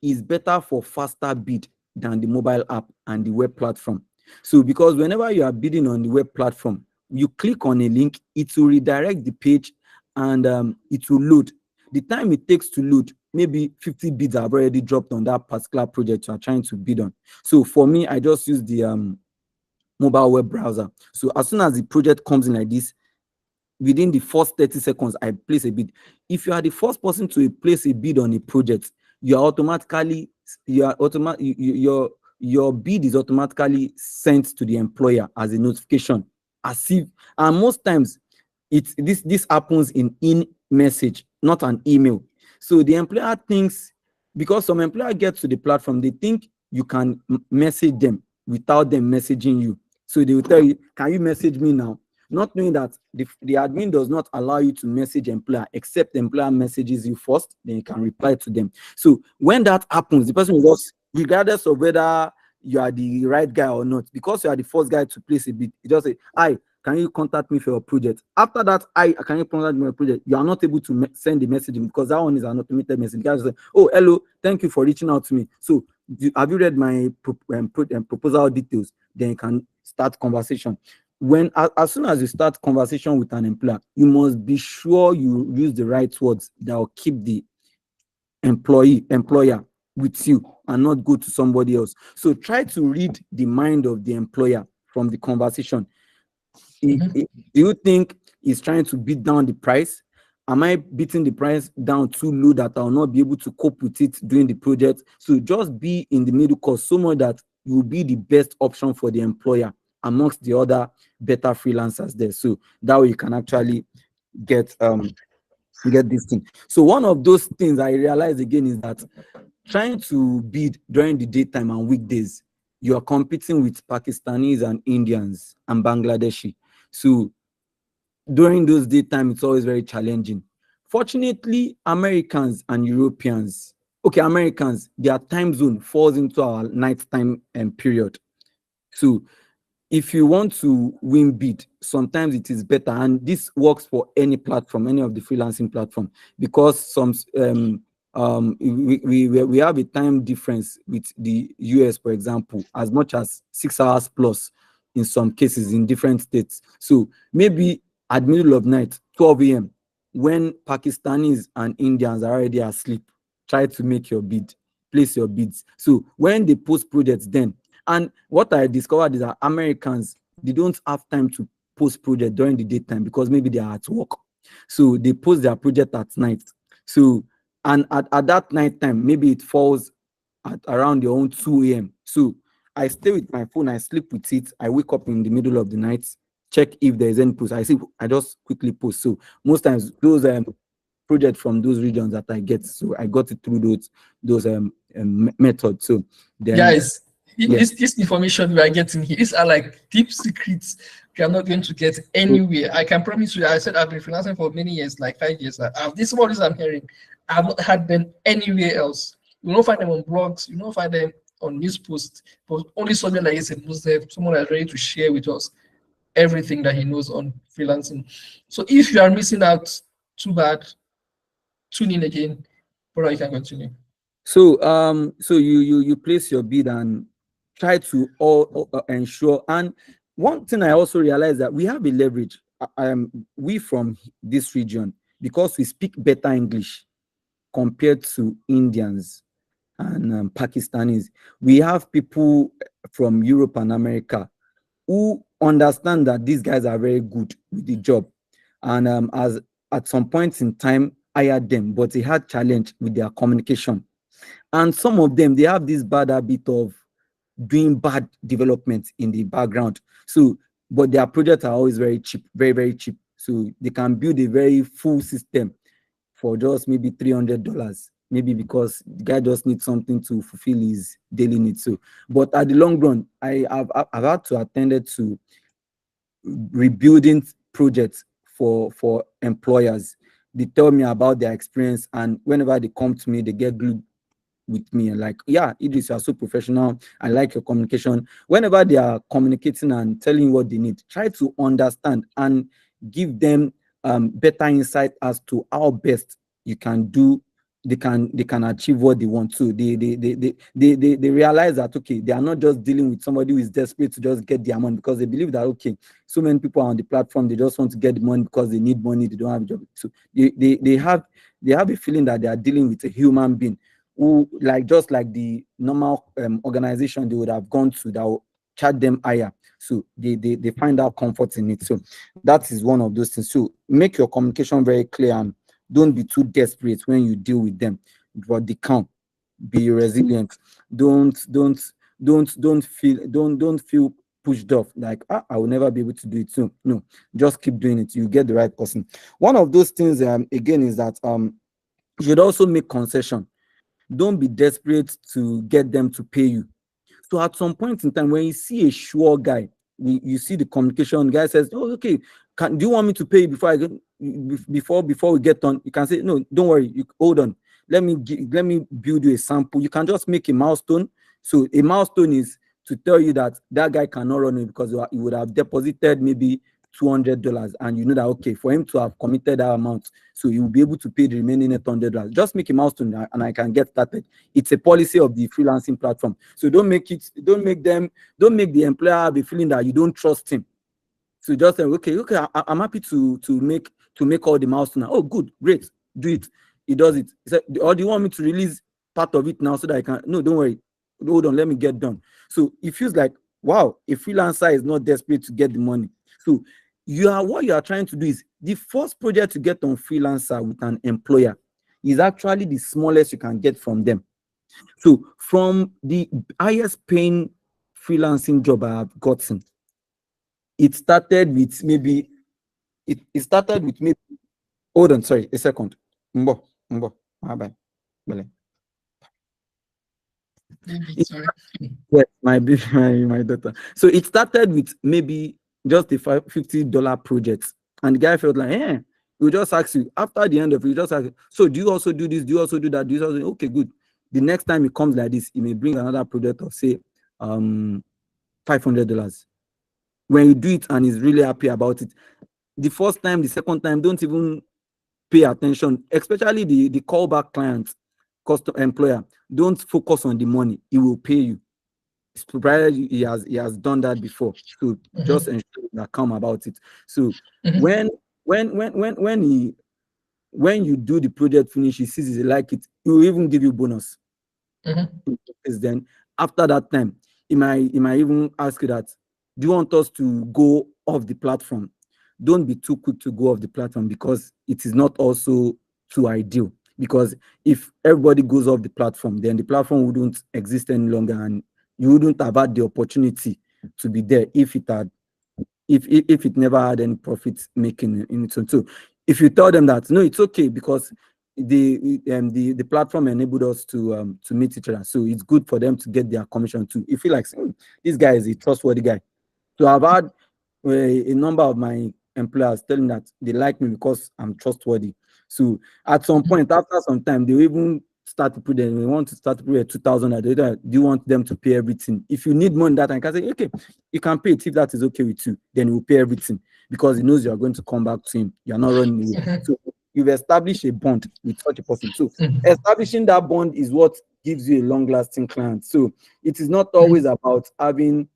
is better for faster bid than the mobile app and the web platform. So because whenever you are bidding on the web platform, you click on a link, it will redirect the page, and it will load. The time it takes to load, maybe 50 bids have already dropped on that particular project you are trying to bid on. So for me, I just use the mobile web browser. So as soon as the project comes in like this, within the first 30 seconds, I place a bid. If you are the first person to place a bid on a project, you are automatically, your bid is automatically sent to the employer as a notification, as if, and most times this happens in message, not an email. So the employer thinks, because some employer get to the platform, they think you can message them without them messaging you. So they will tell you, can you message me now? Not knowing that the admin does not allow you to message employer, except the employer messages you first, then you can reply to them. So when that happens, the person will just, regardless of whether you are the right guy or not, because you are the first guy to place a bid, you just say, hi, can you contact me for your project? After that, can you contact me for your project? You are not able to send the message, because that one is an automated message. You guys say, oh, hello, thank you for reaching out to me. So have you read my proposal details? Then you can start conversation. As soon as you start conversation with an employer, you must be sure you use the right words that will keep the employer with you and not go to somebody else. So try to read the mind of the employer from the conversation. Do you think he's trying to beat down the price? Am I beating the price down too low that I'll not be able to cope with it during the project? So just be in the middle course, so much that you will be the best option for the employer amongst the other better freelancers there. So that way you can actually get this thing. So one of those things I realized again is that trying to bid during the daytime and weekdays, you are competing with Pakistanis and Indians and Bangladeshi. So during those daytime, it's always very challenging. Fortunately, Americans and Europeans, Americans, their time zone falls into our nighttime period. So if you want to win bid, sometimes it is better, and this works for any platform, any of the freelancing platform, because some we have a time difference with the US, for example, as much as 6 hours plus in some cases in different states. So maybe at middle of night, 12 a.m., when Pakistanis and Indians are already asleep, try to make your bid, place your bids. So when they post projects then, and what I discovered is that Americans, they don't have time to post project during the daytime because maybe they are at work. So they post their project at night. So, and at that night time, maybe it falls at around your own 2 a.m. So I stay with my phone, I sleep with it, I wake up in the middle of the night, check if there is any post. I just quickly post. So most times those projects from those regions that I get, so I got it through those methods. So then, guys, this information we are getting here, these are like deep secrets we are not going to get anywhere. I can promise you. I said I've been freelancing for many years, like 5 years. This is what I'm hearing. I've not had them anywhere else. You don't find them on blogs. You don't find them on news posts. But only someone like this, someone that's ready to share with us everything that he knows on freelancing. So if you are missing out, too bad. Tune in again, but I can continue. So so you place your bid and try to ensure. And one thing I also realized that we have a leverage. We from this region, because we speak better English compared to Indians and Pakistanis. We have people from Europe and America who understand that these guys are very good with the job, and as at some point in time hired them, but they had challenge with their communication. And some of them, they have this bad habit of doing bad development in the background. So, but their projects are always very cheap, very, very cheap. So they can build a very full system for just maybe $300, maybe because the guy just needs something to fulfill his daily needs. So, but at the long run, I've had to attend to rebuilding projects for employers. They tell me about their experience, and whenever they come to me, they get glued with me and like, yeah, Idris, you are so professional. I like your communication. Whenever they are communicating and telling you what they need, try to understand and give them better insight as to how best you can do. They can achieve what they want to. They realize that okay, they are not just dealing with somebody who is desperate to just get their money, because they believe that okay, so many people are on the platform, they just want to get the money because they need money, they don't have a job. So they have a feeling that they are dealing with a human being who, like, just like the normal organization they would have gone to that will charge them higher. So they find out comfort in it. So that is one of those things. So make your communication very clear and don't be too desperate when you deal with them. But they can be resilient. Don't feel pushed off like I will never be able to do it. So no, just keep doing it. You get the right person. One of those things again is that you should also make concession. Don't be desperate to get them to pay you. So at some point in time, when you see a sure guy, you see the communication guy says, "Oh, okay, do you want me to pay you before I get before we get on?" You can say, "No, don't worry. Hold on. Let me build you a sample." You can just make a milestone. So a milestone is to tell you that that guy cannot run it because he would have deposited maybe $200, and you know that okay, for him to have committed that amount, so he will be able to pay the remaining $800. Just make a milestone and I can get started. It's a policy of the freelancing platform. So don't make the employer have a feeling that you don't trust him. So just say, okay, I'm happy to make all the milestones. Oh, good, great, do it. He does it. He said, or do you want me to release part of it now so that I can? No, don't worry. Hold on, let me get done. So it feels like, wow, a freelancer is not desperate to get the money. So what you are trying to do is the first project to get on freelancer with an employer is actually the smallest you can get from them. So from the highest paying freelancing job I have gotten, it started with maybe hold on, sorry, a second. Mbo, bye. Sorry. Yes, my daughter. So it started with maybe just a $50 project, and the guy felt like, we'll just ask you after the end of it. You just ask, so do you also do this? Do you also do that? Do you also okay, good. The next time it comes like this, he may bring another project of say $500. When you do it and he's really happy about it, the first time, the second time, don't even pay attention, especially the callback client, customer employer. Don't focus on the money, he will pay you. Provided he has done that before. So just ensure that calm about it. So when you do the project finish, he sees he like it, he will even give you bonus. Then after that time, he might even ask you that, do you want us to go off the platform? Don't be too quick to go off the platform, because it is not also too ideal. Because if everybody goes off the platform, then the platform wouldn't exist any longer, and you wouldn't have had the opportunity to be there if it never had any profit making in it. So if you tell them that no, it's okay because the platform enabled us to meet each other, so it's good for them to get their commission too. You feel like this guy is a trustworthy guy. So I've had a number of my employers telling that they like me because I'm trustworthy. So at some point, after some time, they even start to put them. We want to start to put 2,000. Do you want them to pay everything? If you need money, that I can say, okay, you can pay it if that is okay with you. Then we'll pay everything, because he knows you are going to come back to him. You are not running away. So you've established a bond with such a person. So establishing that bond is what gives you a long-lasting client. So it is not always about having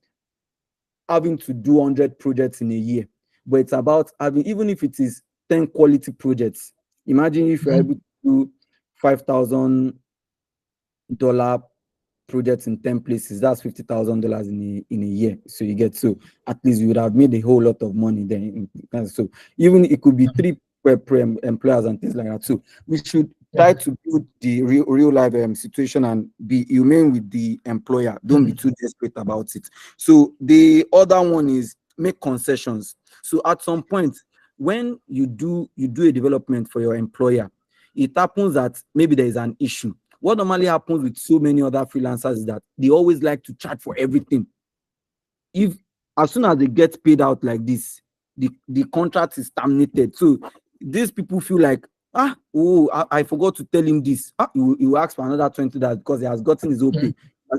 to do 100 projects in a year, but it's about having, even if it is 10 quality projects. Imagine if you're able to do 5,000 projects in 10 places. That's $50,000 in a year. So you get, so at least you would have made a whole lot of money then. So even it could be 3 per employers and things like that. So we should try to build the real life situation and be humane with the employer. Don't be too desperate about it. So the other one is make concessions. So at some point, when you do a development for your employer, it happens that maybe there is an issue. What normally happens with so many other freelancers is that they always like to charge for everything. If as soon as they get paid out like this, the contract is terminated. So these people feel like, I forgot to tell him this. He will ask for another $20 because he has gotten his OP.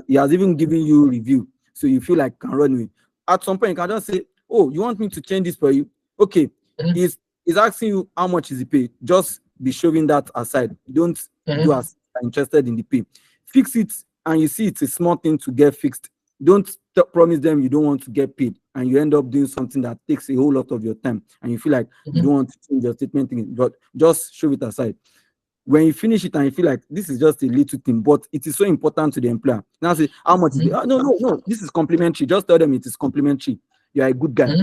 He has even given you review. So you feel like can run away. At some point, you can just say, oh, you want me to change this for you? Okay. He's asking you how much is the pay. Just be shoving that aside. Don't do as interested in the pay. Fix it, and you see it's a small thing to get fixed. Don't promise them you don't want to get paid, and you end up doing something that takes a whole lot of your time, and you feel like you don't want to change your statement thing, but just shove it aside. When you finish it and you feel like this is just a little thing, but it is so important to the employer. Now say, how much is it? No, this is complimentary. Just tell them it is complimentary. You are a good guy.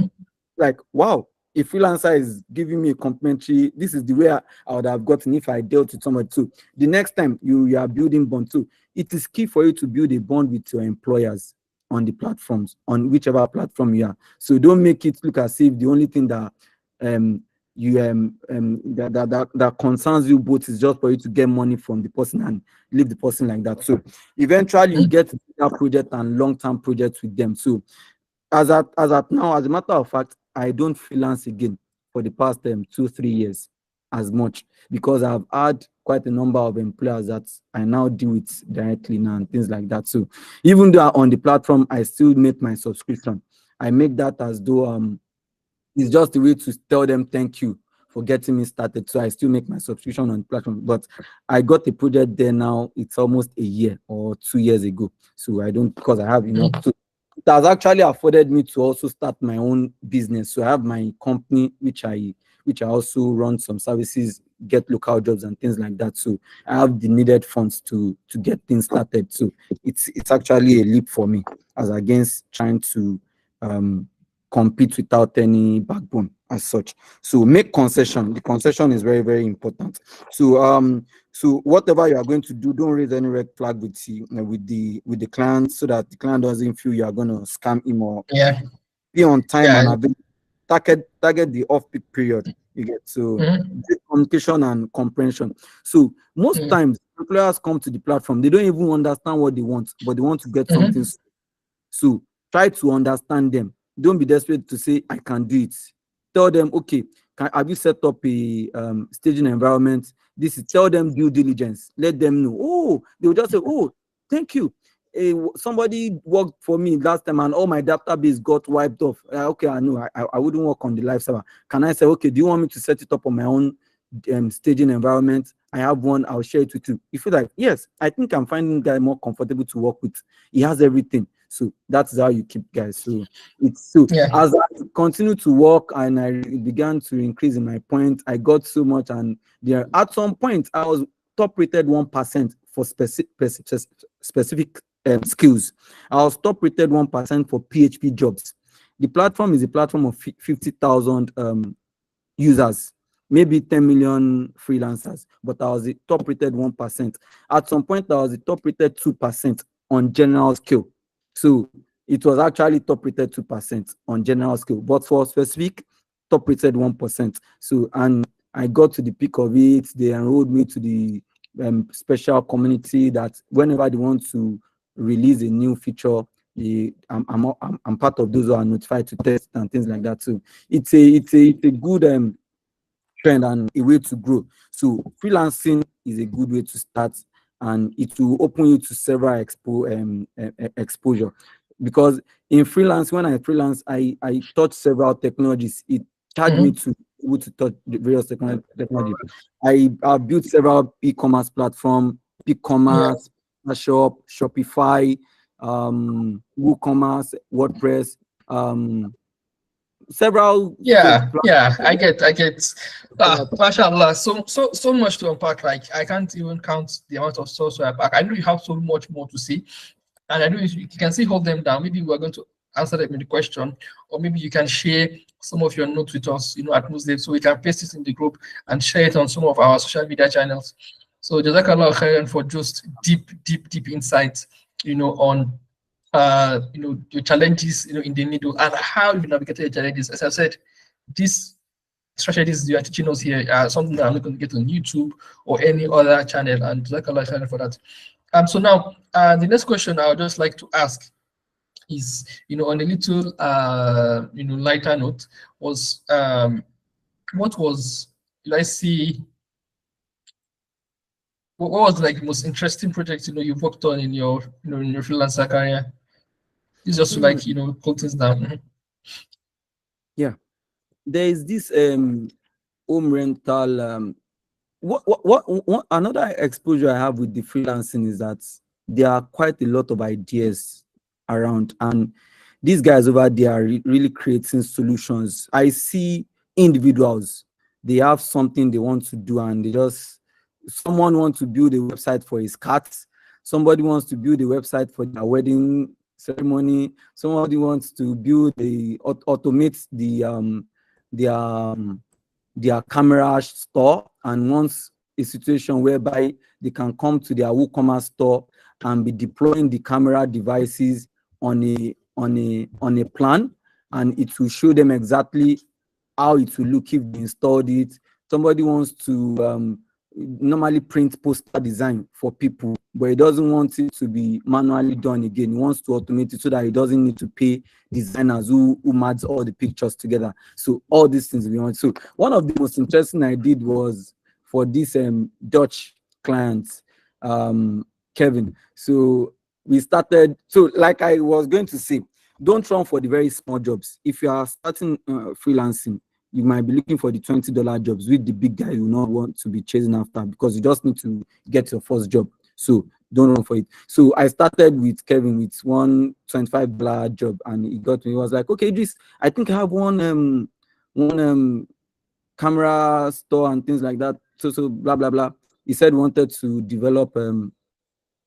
Like, wow, a freelancer is giving me a complimentary. This is the way I would have gotten if I dealt with somebody too. The next time you are building bond too, it is key for you to build a bond with your employers on the platforms, on whichever platform you are. So don't make it look as if the only thing that that concerns you both is just for you to get money from the person and leave the person like that. So eventually you get a project and long-term projects with them. So as at now, as a matter of fact, I don't freelance again for the past 2-3 years as much, because I've had quite a number of employers that I now deal with directly now and things like that. So even though on the platform, I still make my subscription. I make that as though it's just a way to tell them thank you for getting me started. So I still make my subscription on the platform. But I got a project there now. It's almost a year or 2 years ago. So I don't, because I have enough. So it has actually afforded me to also start my own business. So I have my company, which I also run some services, get local jobs and things like that. So I have the needed funds to get things started. So it's actually a leap for me as against trying to compete without any backbone as such. So make concession. The concession is very, very important. So so whatever you are going to do, don't raise any red flag with the client, so that the client doesn't feel you are going to scam him, or be on time and target the off-peak period. You get, so communication and comprehension. So most times employers come to the platform, they don't even understand what they want, but they want to get something. So try to understand them. Don't be desperate to say I can do it. Tell them, okay, have you set up a staging environment? Tell them due diligence. Let them know. Oh, they will just say, oh, thank you. Somebody worked for me last time and all my database got wiped off. Okay, I know I wouldn't work on the live server. Can I say, okay, do you want me to set it up on my own staging environment? I have one, I'll share it with you. You feel like, yes, I think I'm finding guy more comfortable to work with. He has everything. So that's how you keep guys. So as I continue to work and I began to increase in my point, I got so much, and there at some point I was top rated 1% for specific skills. I was top rated 1% for PHP jobs. The platform is a platform of 50,000 users, maybe 10 million freelancers, but I was the top rated 1%. At some point, I was the top rated 2% on general skill. So it was actually top rated 2% on general skill, but for specific, top rated 1%. So, and I got to the peak of it. They enrolled me to the special community that whenever they want to release a new feature, I'm part of those who are notified to test and things like that. So it's a good trend and a way to grow. So freelancing is a good way to start, and it will open you to several exposure. Because in freelance, when I freelance, I touch several technologies. It charged me to be able to touch the various technologies. I built several e-commerce platform, e-commerce, Shop, Shopify, WooCommerce, WordPress, several. Yeah, yeah, I get. Mashallah, so much to unpack. Like I can't even count the amount of source I pack. I know you have so much more to see, and I know you can still hold them down. Maybe we're going to answer them in the question, or maybe you can share some of your notes with us, at Muslim, so we can paste it in the group and share it on some of our social media channels. So Jazakallah khairan for just deep insights, on your challenges, in the middle, and how you navigated the challenges. As I said, these strategies you are teaching us here are something that I'm not going to get on YouTube or any other channel, and Jazakallah khairan for that. So now, the next question I would just like to ask is, on a little, lighter note, was what was, let's see, what was like the most interesting project you've worked on in your freelancer career? It's just to like pull things down. Yeah, there is this home rental. What another exposure I have with the freelancing is that there are quite a lot of ideas around, and these guys over there are really creating solutions. I see individuals, they have something they want to do, and someone wants to build a website for his cat, somebody wants to build a website for their wedding ceremony, somebody wants to build automate their camera store, and wants a situation whereby they can come to their WooCommerce store and be deploying the camera devices on a plan, and it will show them exactly how it will look if they installed it. Somebody wants to normally print poster design for people, but he doesn't want it to be manually done again. He wants to automate it so that he doesn't need to pay designers who merge all the pictures together. So all these things we want. So one of the most interesting I did was for this Dutch client, Kevin. So we started, so like I was going to say, don't run for the very small jobs. If you are starting freelancing, you might be looking for the $20 jobs with the big guy you not want to be chasing after, because you just need to get your first job. So don't run for it. So I started with Kevin with one $25 job, and he got me. He was like, okay, Idris, I think I have one camera store and things like that. So blah blah blah. He said he wanted to develop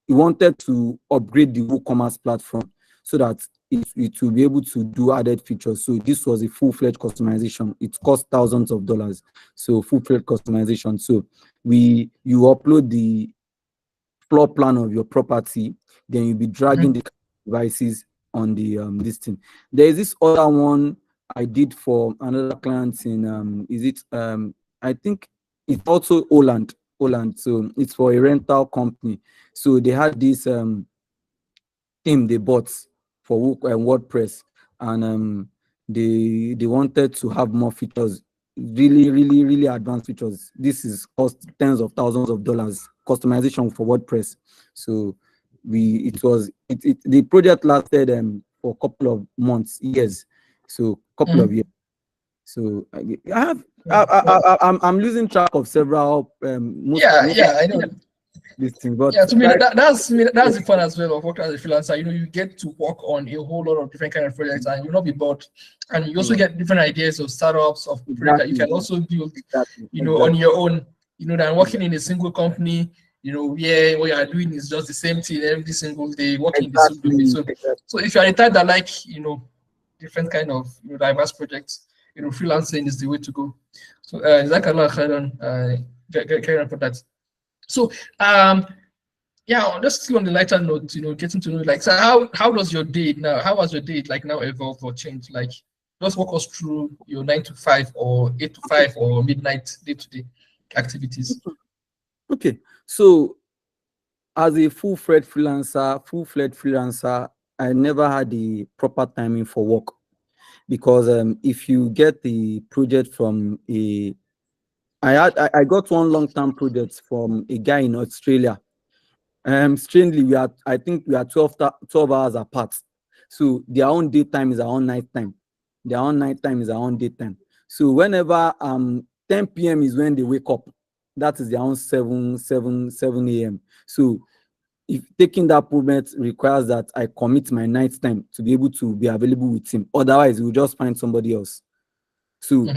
he wanted to upgrade the WooCommerce platform so that it will be able to do added features. So this was a full-fledged customization. It cost thousands of dollars. So full-fledged customization. So you upload the floor plan of your property, then you'll be dragging the devices on the this thing. There is this other one I did for another client in I think it's also Holland. So it's for a rental company. So they had this theme they bought for WordPress, and they wanted to have more features, really advanced features. This is cost tens of thousands of dollars customization for WordPress. So the project lasted for a couple of months, years. So couple of years. So I'm losing track of several I know. This thing, but yeah, to me that's the fun as well of working as a freelancer. You get to work on a whole lot of different kind of projects, and you'll not be bored. And you also get different ideas of startups, of projects that you can also build, on your own. Than working in a single company, where what you are doing is just the same thing every single day, working in the same way. So if you are the type that like, different kind of diverse projects, freelancing is the way to go. So Jazakallah khairan for that. So just still on the lighter note, getting to know, like, so how does your day now? How has your day like now evolved or changed? Like, just walk us through your 9 to 5 or 8 to 5 or midnight day-to-day activities. Okay, so as a full-fledged freelancer, I never had the proper timing for work, because if you get the project from I got one long-term project from a guy in Australia. Strangely, I think we are 12 hours apart. So their own daytime is our own nighttime. Their own nighttime is our own daytime. So whenever 10 p.m. is when they wake up, that is their own 7 a.m. So if taking that project requires that I commit my night time to be able to be available with him. Otherwise, we'll just find somebody else. So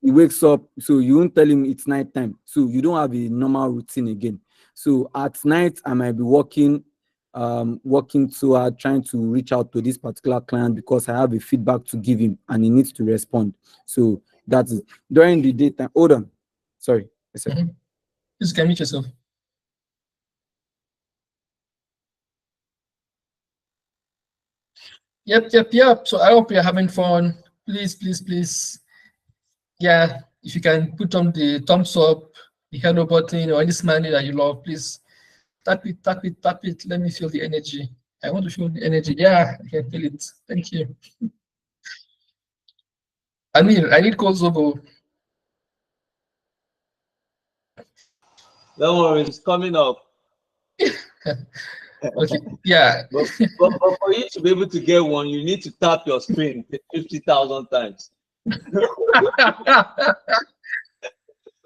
he wakes up, so you won't tell him it's night time. So you don't have a normal routine again. So at night, I might be working trying to reach out to this particular client because I have a feedback to give him and he needs to respond. So that's it. During the daytime. Hold on. Sorry. Please can mute yourself. Yep. So I hope you're having fun. Please. Yeah, if you can put on the thumbs up, the hello button, or any smiley that you love, please tap it. Let me feel the energy. I want to feel the energy. Yeah, I can feel it. Thank you. I need cold zobo. Don't worry, it's coming up. Okay, yeah. but for you to be able to get one, you need to tap your screen 50,000 times.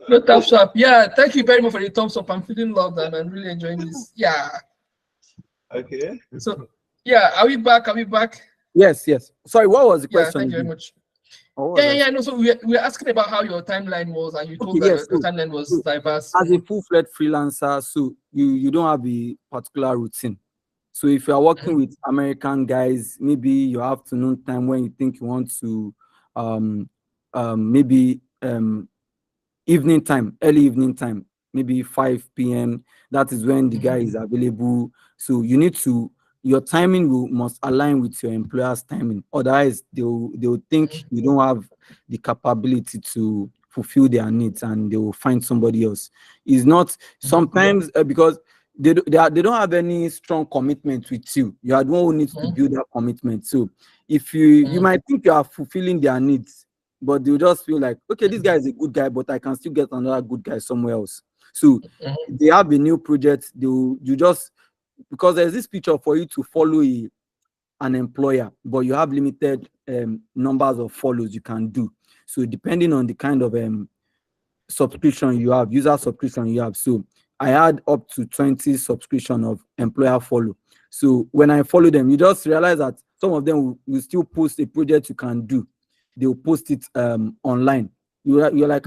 No thumbs up. Yeah, thank you very much for the thumbs up. I'm feeling loved and I'm really enjoying this. Yeah. Okay. So, yeah, are we back? Yes. Sorry, what was the question? Thank you very much. Oh, No, so we're asking about how your timeline was, and you told that your timeline was diverse. As a full-fledged freelancer, so you don't have a particular routine. So if you are working with American guys, maybe your afternoon time when you think you want to maybe evening time, early evening time, maybe 5 p.m. That is when the guy is available. So you need to, your timing must align with your employer's timing. Otherwise, they'll think you don't have the capability to fulfill their needs and they will find somebody else. It's not sometimes because they don't have any strong commitment with you. You are the one who needs to build that commitment. So if you might think you are fulfilling their needs, but they'll just feel like, okay, this guy is a good guy, but I can still get another good guy somewhere else. So they have a new project, because there's this picture for you to follow an employer, but you have limited numbers of follows you can do. So depending on the kind of subscription you have, user subscription you have. So I had up to 20 subscription of employer follow. So when I follow them, you just realize that some of them will still post a project you can do. They'll post it online. You're like,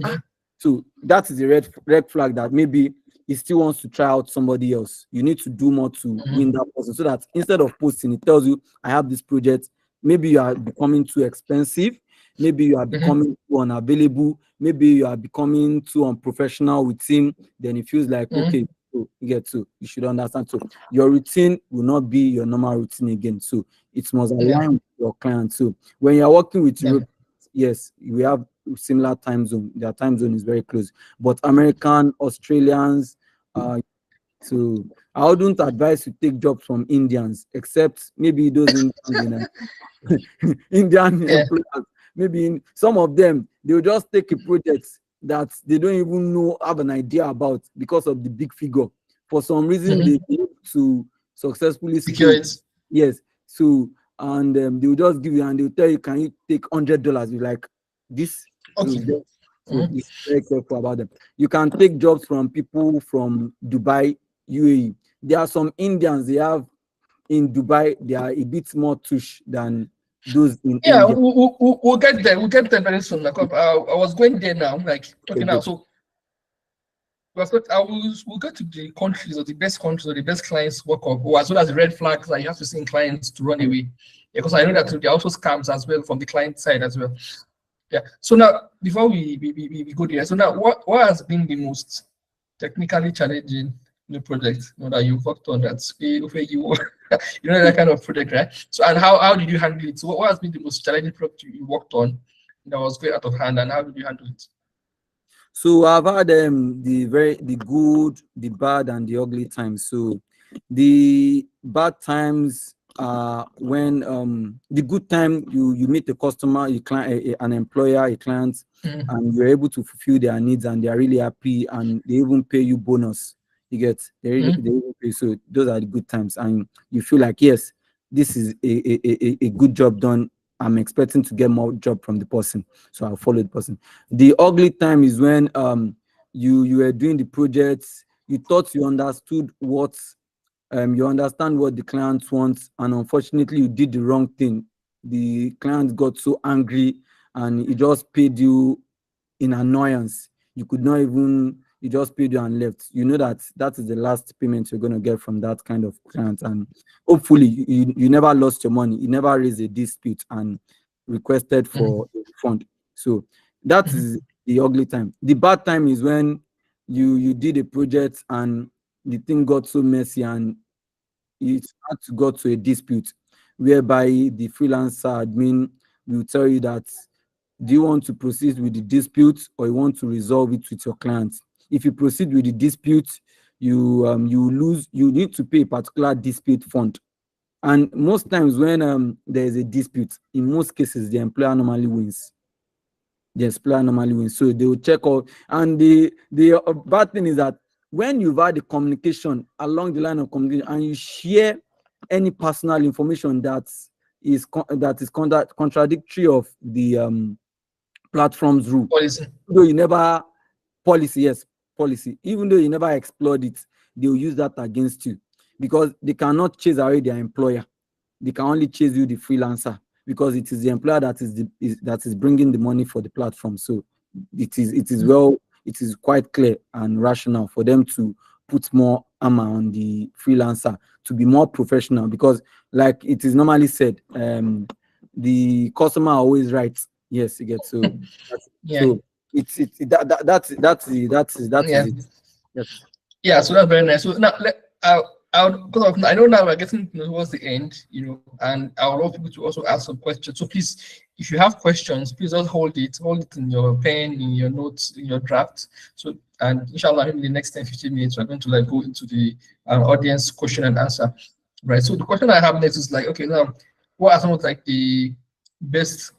so that is a red flag that maybe he still wants to try out somebody else. You need to do more to win that person, so that instead of posting, it tells you, I have this project. Maybe you are becoming too expensive. Maybe you are becoming too unavailable. Maybe you are becoming too unprofessional with him. Then it feels like, okay, so you should understand. So your routine will not be your normal routine again. So it must align with your client. So when you're working with Europe, yes, we have similar time zone. Their time zone is very close. But American, Australians, so I wouldn't advise you take jobs from Indians, except maybe those Indians, Indian employers. Maybe some of them, they'll just take a project that they don't even have an idea about because of the big figure. For some reason, they need to successfully secure it. Yes. So, and they'll just give you and they'll tell you, can you take $100? You're like, this? Okay. So be very careful about them. You can take jobs from people from Dubai, UAE. There are some Indians they have in Dubai, they are a bit more tush than those in India. We'll get there. We'll get there very soon. Like, I was going there now. Like, okay, now. So we'll go to the countries or the best clients work up, or as well as the red flags that you have to see in clients to run away. Because I know that there are also scams as well from the client side as well. Yeah. So now, before we go there, so now what has been the most technically challenging new project that you've worked on that that kind of project, right? So, and how did you handle it? So what has been the most challenging project you worked on that was very out of hand, and how did you handle it? So I've had the good, the bad, and the ugly times. So the bad times when the good time you meet a customer, an employer, a client, and you're able to fulfill their needs and they're really happy and they even pay you bonus. You get they even pay. So those are the good times, and you feel like, yes, this is a good job done. I'm expecting to get more job from the person, so I'll follow the person. The ugly time is when you were doing the projects, you thought you understood what you understand what the client wants, and unfortunately you did the wrong thing. The client got so angry and he just paid you in annoyance. You could not even, he just paid you and left. You know that that is the last payment you're going to get from that kind of client. And hopefully you never lost your money. You never raised a dispute and requested for a refund. So that is the ugly time. The bad time is when you did a project and the thing got so messy and it had to go to a dispute whereby the freelancer admin will tell you that, do you want to proceed with the dispute or you want to resolve it with your client? If you proceed with the dispute, you need to pay a particular dispute fund. And most times when there is a dispute, in most cases the employer normally wins. The employer normally wins. So they will check out. And the bad thing is that when you've had the communication along the line of communication and you share any personal information that is contradictory of the platform's rule, Policy. though you never policy, even though you never explored it, they will use that against you because they cannot chase away their employer. They can only chase you, the freelancer, because it is the employer that is bringing the money for the platform. So it is quite clear and rational for them to put more armor on the freelancer to be more professional, because like it is normally said, the customer always right. Yes, you get. So so that's it. Yes. Yeah, so that's very nice. So now I know now we're getting towards the end, and I would love people to also ask some questions. So please, if you have questions, please just hold it in your pen, in your notes, in your draft. So, and inshallah, in the next 10-15 minutes, we're going to go into the audience question and answer. Right. So the question I have next is okay, now what are some of the best,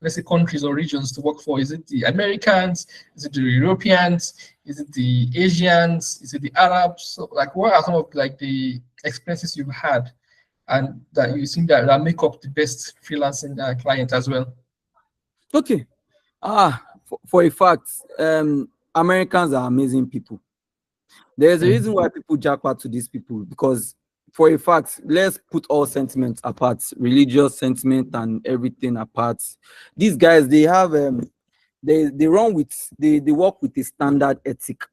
let's say, countries or regions to work for? Is it the Americans? Is it the Europeans? Is it the Asians? Is it the Arabs? So, what are some of the experiences you've had, and that you think that make up the best freelancing client as well? Okay. For a fact, Americans are amazing people. There's a reason why people jackpot to these people, because for a fact, let's put all sentiments apart, religious sentiment and everything apart. These guys, they have they work with a standard ethic.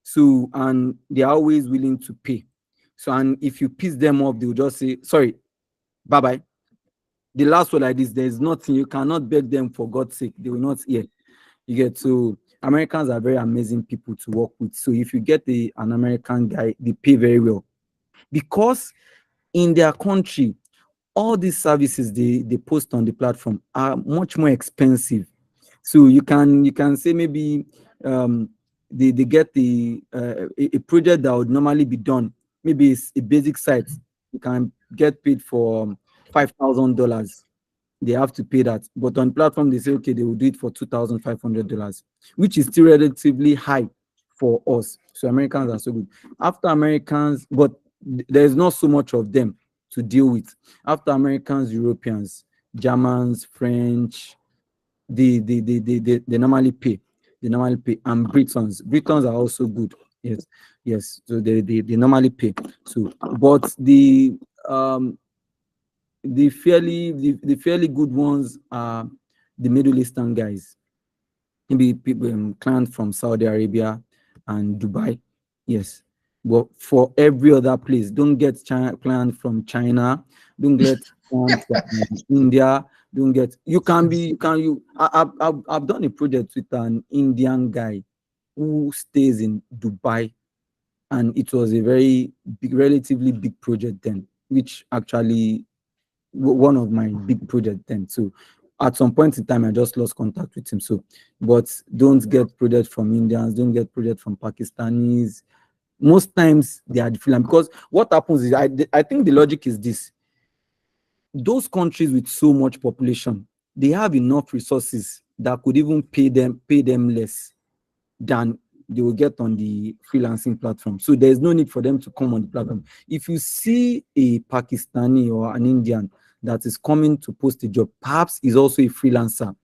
So, and they're always willing to pay. So, and if you piss them off, they'll just say, sorry, bye-bye. The last one like this, there's nothing, you cannot beg them for God's sake. They will not hear. You get. So Americans are very amazing people to work with. So if you get an American guy, they pay very well. Because in their country, all these services they post on the platform are much more expensive. So you can say maybe they get a project that would normally be done, maybe it's a basic site, you can get paid for $5,000. They have to pay that, but on platform they say okay, they will do it for $2,500, which is still relatively high for us. So Americans are so good. After Americans, but there's not so much of them to deal with. After Americans, Europeans, Germans, French, they normally pay. They normally pay. And Britons are also good. Yes. So they normally pay. So, but the fairly good ones are the Middle Eastern guys. Maybe people, clients from Saudi Arabia and Dubai. Yes. But for every other place, don't get clients from China, don't get clients from India, don't get. I've done a project with an Indian guy who stays in Dubai, and it was a very relatively big project then, which actually one of my big projects then. So at some point in time, I just lost contact with him. So, but don't get projects from Indians, don't get projects from Pakistanis. Most times they are the freelance, because what happens is I think the logic is this: those countries with so much population, they have enough resources that could even pay them less than they will get on the freelancing platform. So there's no need for them to come on the platform. If you see a Pakistani or an Indian that is coming to post a job, perhaps is also a freelancer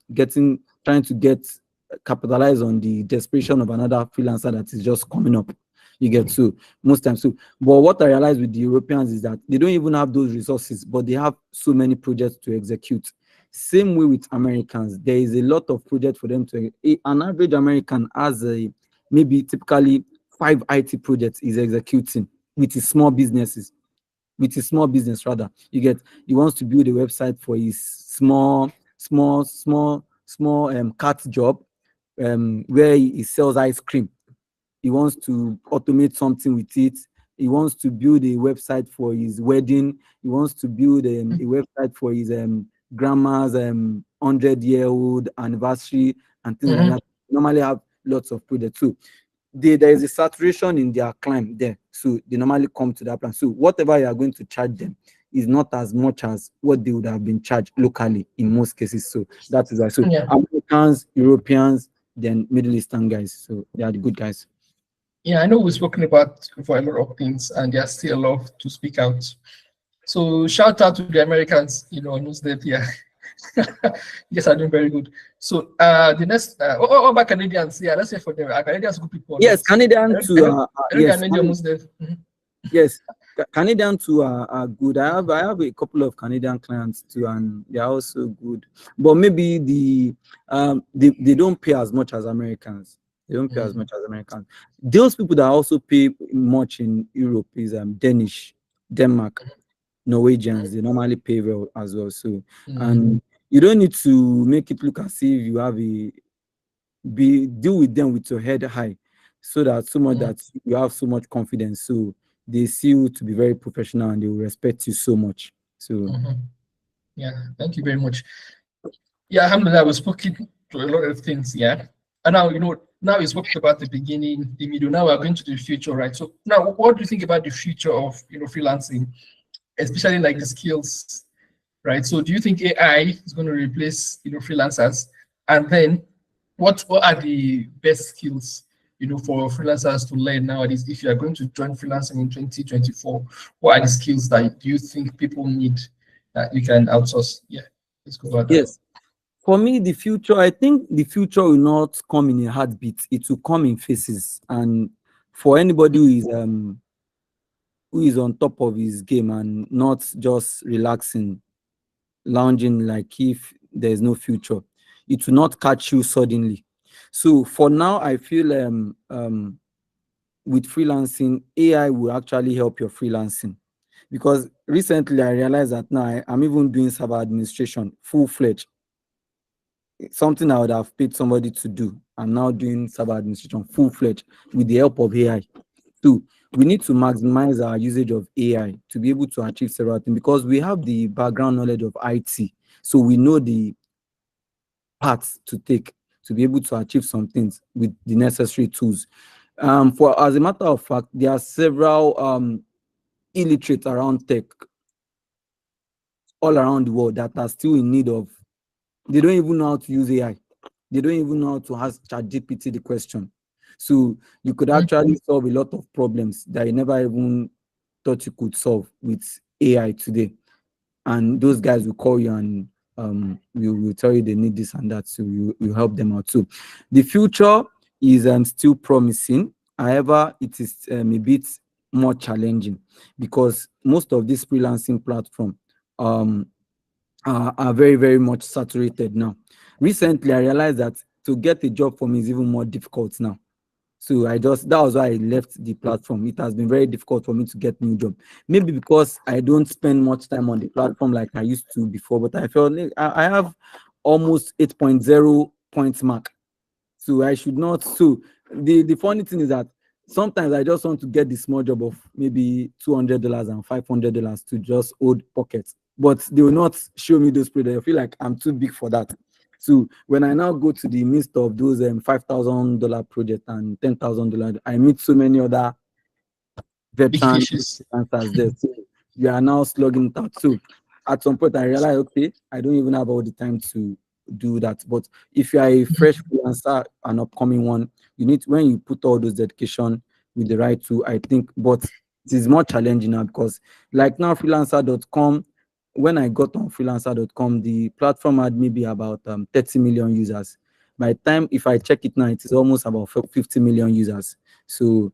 trying to capitalize on the desperation of another freelancer that is just coming up. You get. So most times. So, but what I realized with the Europeans is that they don't even have those resources, but they have so many projects to execute. Same way with Americans, there is a lot of projects for them to. An average American has maybe typically 5 IT projects is executing with his small businesses, with his small business rather. You get, he wants to build a website for his small cat job, where he sells ice cream. He wants to automate something with it. He wants to build a website for his wedding. He wants to build a website for his grandma's 100-year-old anniversary and things like that. Normally have lots of projects. So there is a saturation in their climb there. So they normally come to that plan. So whatever you are going to charge them is not as much as what they would have been charged locally in most cases. So that is why. So Americans, Europeans, then Middle Eastern guys. So they are the good guys. Yeah, I know we've spoken about for a lot of things, and there's still a lot to speak out. So shout out to the Americans, on those days. Yeah, yes, are doing very good. So the next, what about Canadians? Yeah, let's say for them, are Canadians good people? Yes, Canadians too. Yes, yes, Canadian too are good. I have a couple of Canadian clients too, and they are also good. But maybe they don't pay as much as Americans. They don't pay as much as Americans. Those people that also pay much in Europe is Danish, Denmark, Norwegians. They normally pay well as well. So and you don't need to make it look as if you have deal with them with your head high, so that that you have so much confidence. So they see you to be very professional and they will respect you so much. So yeah, thank you very much. Yeah, alhamdulillah, we spoke to a lot of things. Yeah, and now now we spoke about the beginning, the middle. Now we're going to the future, right? So now, what do you think about the future of freelancing, especially like the skills, right? So do you think AI is going to replace freelancers? And then what are the best skills for freelancers to learn nowadays? If you are going to join freelancing in 2024, what are the skills that you think people need that you can outsource? Yeah, let's go about that. Yes. For me, the future, I think the future will not come in a heartbeat. It will come in phases. And for anybody who is on top of his game and not just relaxing, lounging like if there's no future, it will not catch you suddenly. So for now, I feel with freelancing, AI will actually help your freelancing. Because recently I realized that now I'm even doing server administration full-fledged. Something I would have paid somebody to do. I'm now doing server administration full-fledged with the help of AI. So we need to maximize our usage of AI to be able to achieve several things, because we have the background knowledge of IT. So we know the paths to take to be able to achieve some things with the necessary tools. As a matter of fact, there are several illiterates around tech all around the world that are still in need of. They don't even know how to use AI. They don't even know how to ask ChatGPT the question. So you could actually solve a lot of problems that you never even thought you could solve with AI today. And those guys will call you and will tell you they need this and that. So you help them out too. The future is still promising. However, it is a bit more challenging, because most of these freelancing platforms are very, very much saturated now. Recently, I realized that to get a job for me is even more difficult now. So that was why I left the platform. It has been very difficult for me to get new job. Maybe because I don't spend much time on the platform like I used to before, but I felt I have almost 8.0 points mark. So I should not. So the funny thing is that sometimes I just want to get the small job of maybe $200 and $500 to just hold pockets, but they will not show me those products. I feel like I'm too big for that. So when I now go to the midst of those $5,000 project and $10,000, I meet so many other veteran answers there. So you are now slugging it out. So at some point I realized, okay, I don't even have all the time to do that. But if you are a fresh freelancer, an upcoming one, you need, when you put all those dedication with the right tool, I think, but it is more challenging now, because like now freelancer.com, when I got on freelancer.com, the platform had maybe about 30 million users. By the time if I check it now, it is almost about 50 million users. So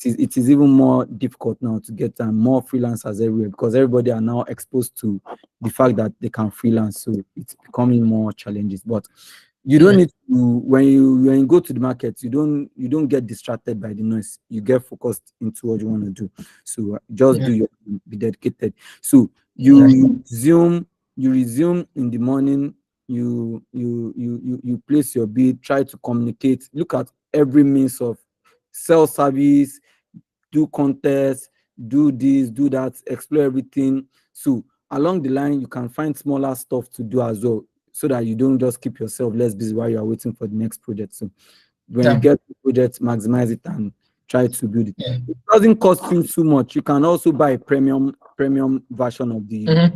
it is even more difficult now to get more freelancers everywhere, because everybody are now exposed to the fact that they can freelance. So it's becoming more challenges. But you don't need to, when you go to the market, you don't get distracted by the noise. You get focused into what you want to do. So just do your, be dedicated. So you resume in the morning. You place your bid, try to communicate, look at every means of self-service, do contests, do this, do that, explore everything. So along the line, you can find smaller stuff to do as well, so that you don't just keep yourself less busy while you are waiting for the next project. So when you get the project, maximize it and try to build it. It doesn't cost you too much. You can also buy a premium version of the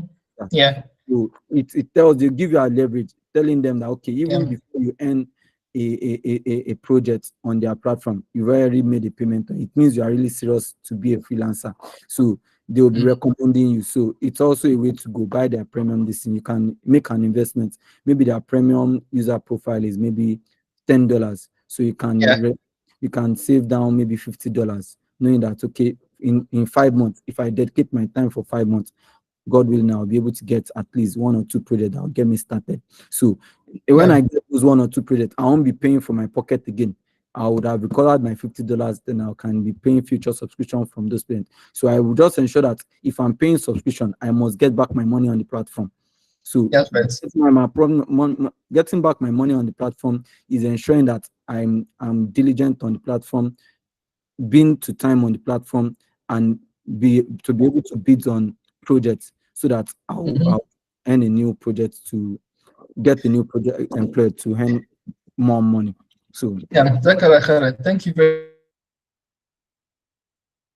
so it tells you, give you a leverage, telling them that okay, even before you end a project on their platform, you've already made a payment. It means you are really serious to be a freelancer. So they will be recommending you. So it's also a way to go buy their premium listing. You can make an investment. Maybe their premium user profile is maybe $10. So you can save down maybe $50, knowing that okay, in 5 months, if I dedicate my time for 5 months, God willing, I'll be able to get at least 1 or 2 projects that will get me started. So when I get those 1 or 2 projects, I won't be paying from my pocket again. I would have recovered my $50, then I can be paying future subscription from those payments. So I will just ensure that if I'm paying subscription, I must get back my money on the platform. So getting back my money on the platform is ensuring that I'm diligent on the platform, being to time on the platform, and be able to bid on projects, so that I'll earn a new project, to get the new project employed to earn more money. So thank you very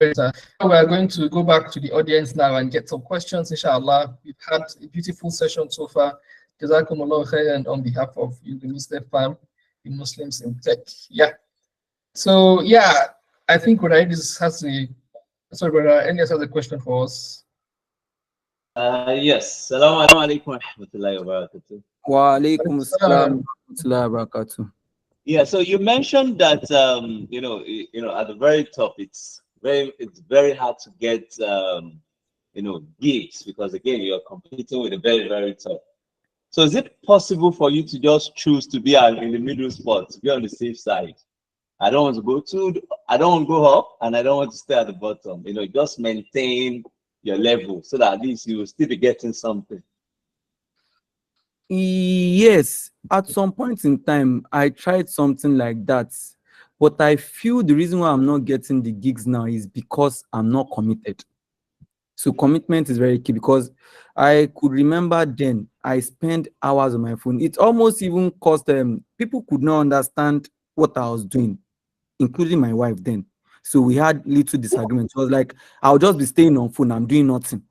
much. We are going to go back to the audience now and get some questions, inshallah. We've had a beautiful session so far. Jazakumullah khairan on behalf of the Muslim Farm, the Muslims in Tech. So I think Brother Idris has Brother Elias has a question for us. Yes. Assalamu alaikum wa rahmatullahi wa barakatuh. Wa alaikum assalam wa rahmatullahi wa barakatuh. Yeah, so you mentioned that at the very top, it's very hard to get gigs, because again you're competing with the very, very top. So is it possible for you to just choose to be in the middle spot, to be on the safe side? I don't want to go up, and I don't want to stay at the bottom. Just maintain your level, so that at least you will still be getting something. Yes, at some point in time, I tried something like that, but I feel the reason why I'm not getting the gigs now is because I'm not committed. So commitment is very key, because I could remember then I spent hours on my phone. It almost even cost people could not understand what I was doing, including my wife then. So we had little disagreements. It was like, I'll just be staying on phone, I'm doing nothing.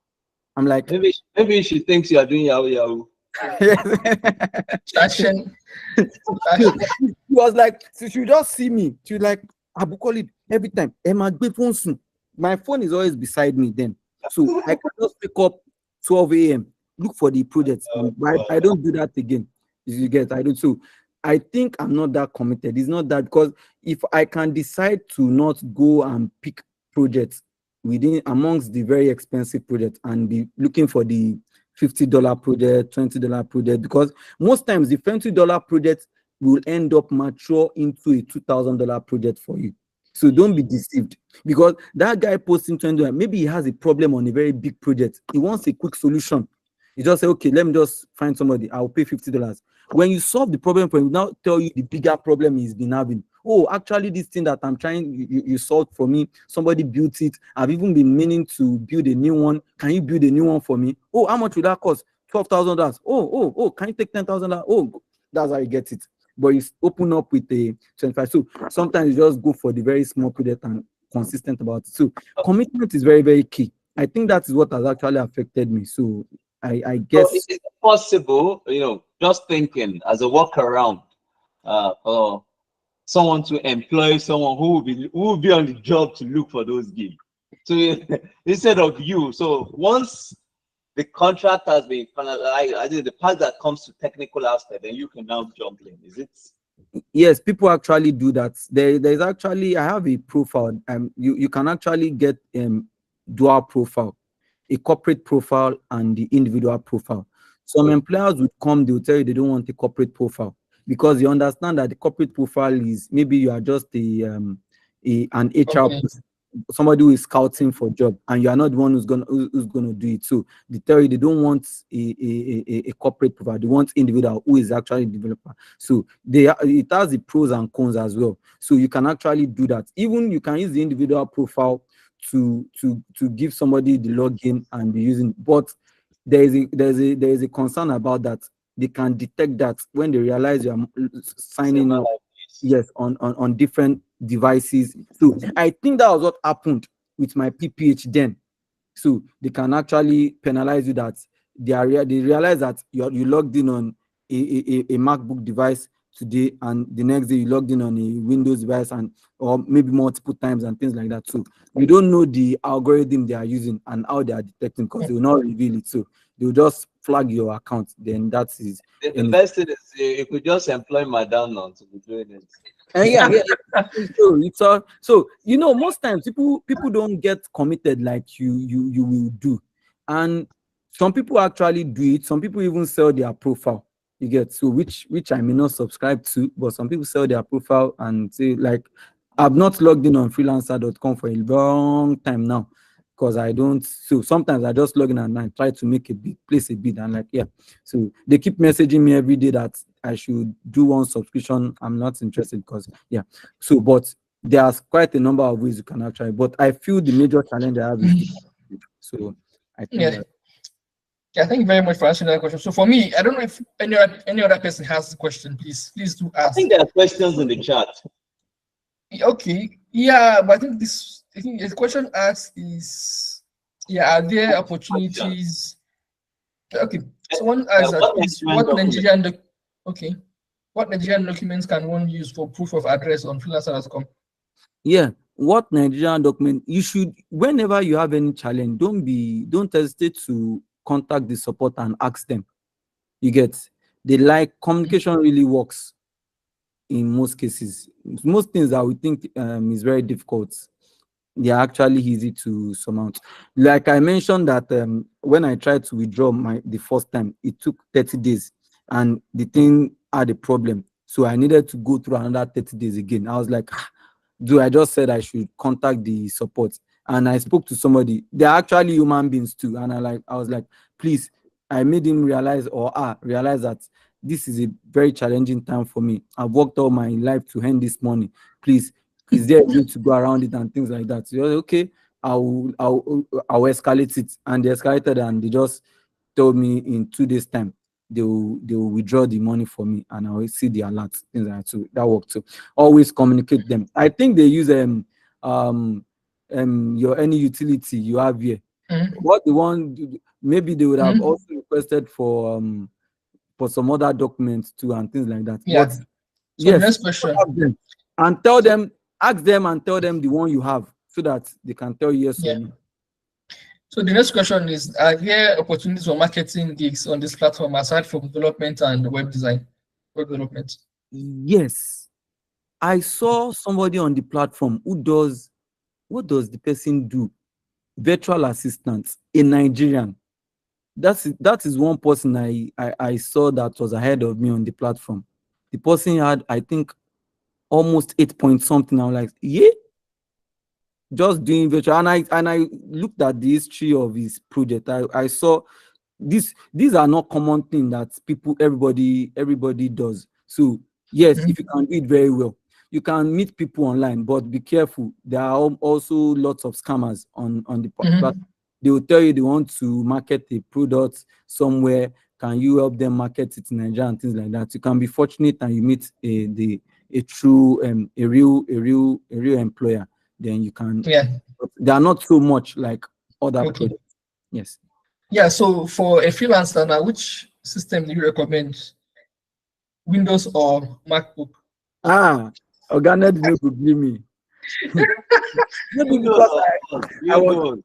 I'm like, maybe she thinks you are doing yahoo yahoo. She was like, so she would just see me. She was like, Abu Khalid, every time. My phone is always beside me then. So I can just pick up 12 a.m., look for the projects. I don't do that again. You get, I don't. So I think I'm not that committed. It's not that, because if I can decide to not go and pick projects amongst the very expensive projects, and be looking for the $50 project, $20 project, because most times the $20 project will end up mature into a $2,000 project for you. So don't be deceived, because that guy posting $20, maybe he has a problem on a very big project. He wants a quick solution. He just say, okay, let me just find somebody, I'll pay $50. When you solve the problem for him, now tell you the bigger problem he's been having. Oh, actually, this thing that I'm trying, you solved for me, somebody built it. I've even been meaning to build a new one. Can you build a new one for me? Oh, how much would that cost? $12,000. Oh, can you take $10,000? Oh, that's how you get it. But you open up with a 25. So sometimes you just go for the very small project and consistent about it. So commitment is very, very key. I think that is what has actually affected me. So I guess. So is it possible, just thinking as a workaround, for someone to employ someone who will be on the job to look for those gigs? So instead of you, so once the contract has been finalized, I think the part that comes to technical aspect, then you can now jump in. Is it Yes, people actually do that. There's actually, I have a profile. You can actually get dual profile, a corporate profile and the individual profile. Some employers would come, they will tell you they don't want a corporate profile because you understand that the corporate profile is maybe you are just an HR Okay. person, somebody who is scouting for job, and you are not the one who's gonna do it. So they tell you they don't want a corporate profile, they want individual who is actually a developer. So it has the pros and cons as well. So you can actually do that. Even you can use the individual profile to give somebody the login and be using, but there is a concern about that. They can detect that when they realize you are signing Several up, like this. yes, on different devices. So I think that was what happened with my PPH then. So they can actually penalize you that they realize that you logged in on a MacBook device today, and the next day you logged in on a Windows device, and or maybe multiple times and things like that. So you don't know the algorithm they are using and how they are detecting, because they will not reveal it. So they will just flag your account. Then that is The any. best thing is you could just employ Madame now to be doing it. And yeah, it's all. So most times people don't get committed like you will do, and some people actually do it. Some people even sell their profile. You get, so which I may not subscribe to, but some people sell their profile and say like, I've not logged in on freelancer.com for a long time now because I don't. So sometimes I just log in and I try to make a bid, place a bid, and like, yeah. So they keep messaging me every day that I should do one subscription. I'm not interested because, yeah. So, but there's quite a number of ways you can actually. But I feel the major challenge I have is the. So I think Yeah. that. Yeah, thank you very much for answering that question. So for me, I don't know if any other person has a question. Please do I ask. think there are questions in the chat. Okay. Yeah, but I think the question asked is, yeah, are there Questions. opportunities? Okay. So one asks that What please, Nigerian document? okay, what Nigerian documents can one use for proof of address on freelancer.com? Yeah, what Nigerian document you should, whenever you have any challenge, don't hesitate to contact the support and ask them. You get, they like communication really works in most cases. Most things that we think is very difficult, they are actually easy to surmount. Like I mentioned that when I tried to withdraw the first time, it took 30 days and the thing had a problem. So I needed to go through another 30 days again. I was like, do I just said I should contact the support, and I spoke to somebody. They're actually human beings too, and I was like, please. I made him realize, or realize that this is a very challenging time for me. I've worked all my life to earn this money. Please, is there a way to go around it and things like that? So you're like, okay, I'll escalate it, and they escalated, and they just told me in 2 days time they will withdraw the money for me, and I will see the alert, things like that. So that worked too. Always communicate them. I think they use um your any utility you have here. Mhm. What they want, maybe they would have Mhm. also requested for some other documents too and things like that. But Yeah. So the yes, next question. ask them and tell So them, ask them and tell them the one you have so that they can tell you yes or yeah. no. So the next question is: are there opportunities for marketing gigs on this platform aside from development and web design, web development? Yes, I saw somebody on the platform who does, what does the person do? Virtual assistant, a Nigerian. That is one person I saw that was ahead of me on the platform. The person had, I think, almost 8 point something. I was like, yeah, just doing virtual. And I looked at the history of his project. I saw these are not common things that everybody does. So yes, Mhm. if you can do it very well, you can meet people online, but be careful. There are also lots of scammers on the platform. Mhm. They will tell you they want to market a product somewhere. Can you help them market it in Nigeria and things like that? You can be fortunate and you meet a true a real employer. Then you can. Yeah. They are not so much like other Okay. products. Yes. Yeah. So for a freelancer now, which system do you recommend? Windows or MacBook? Organa did not give me. Maybe Windows, because of course. I was,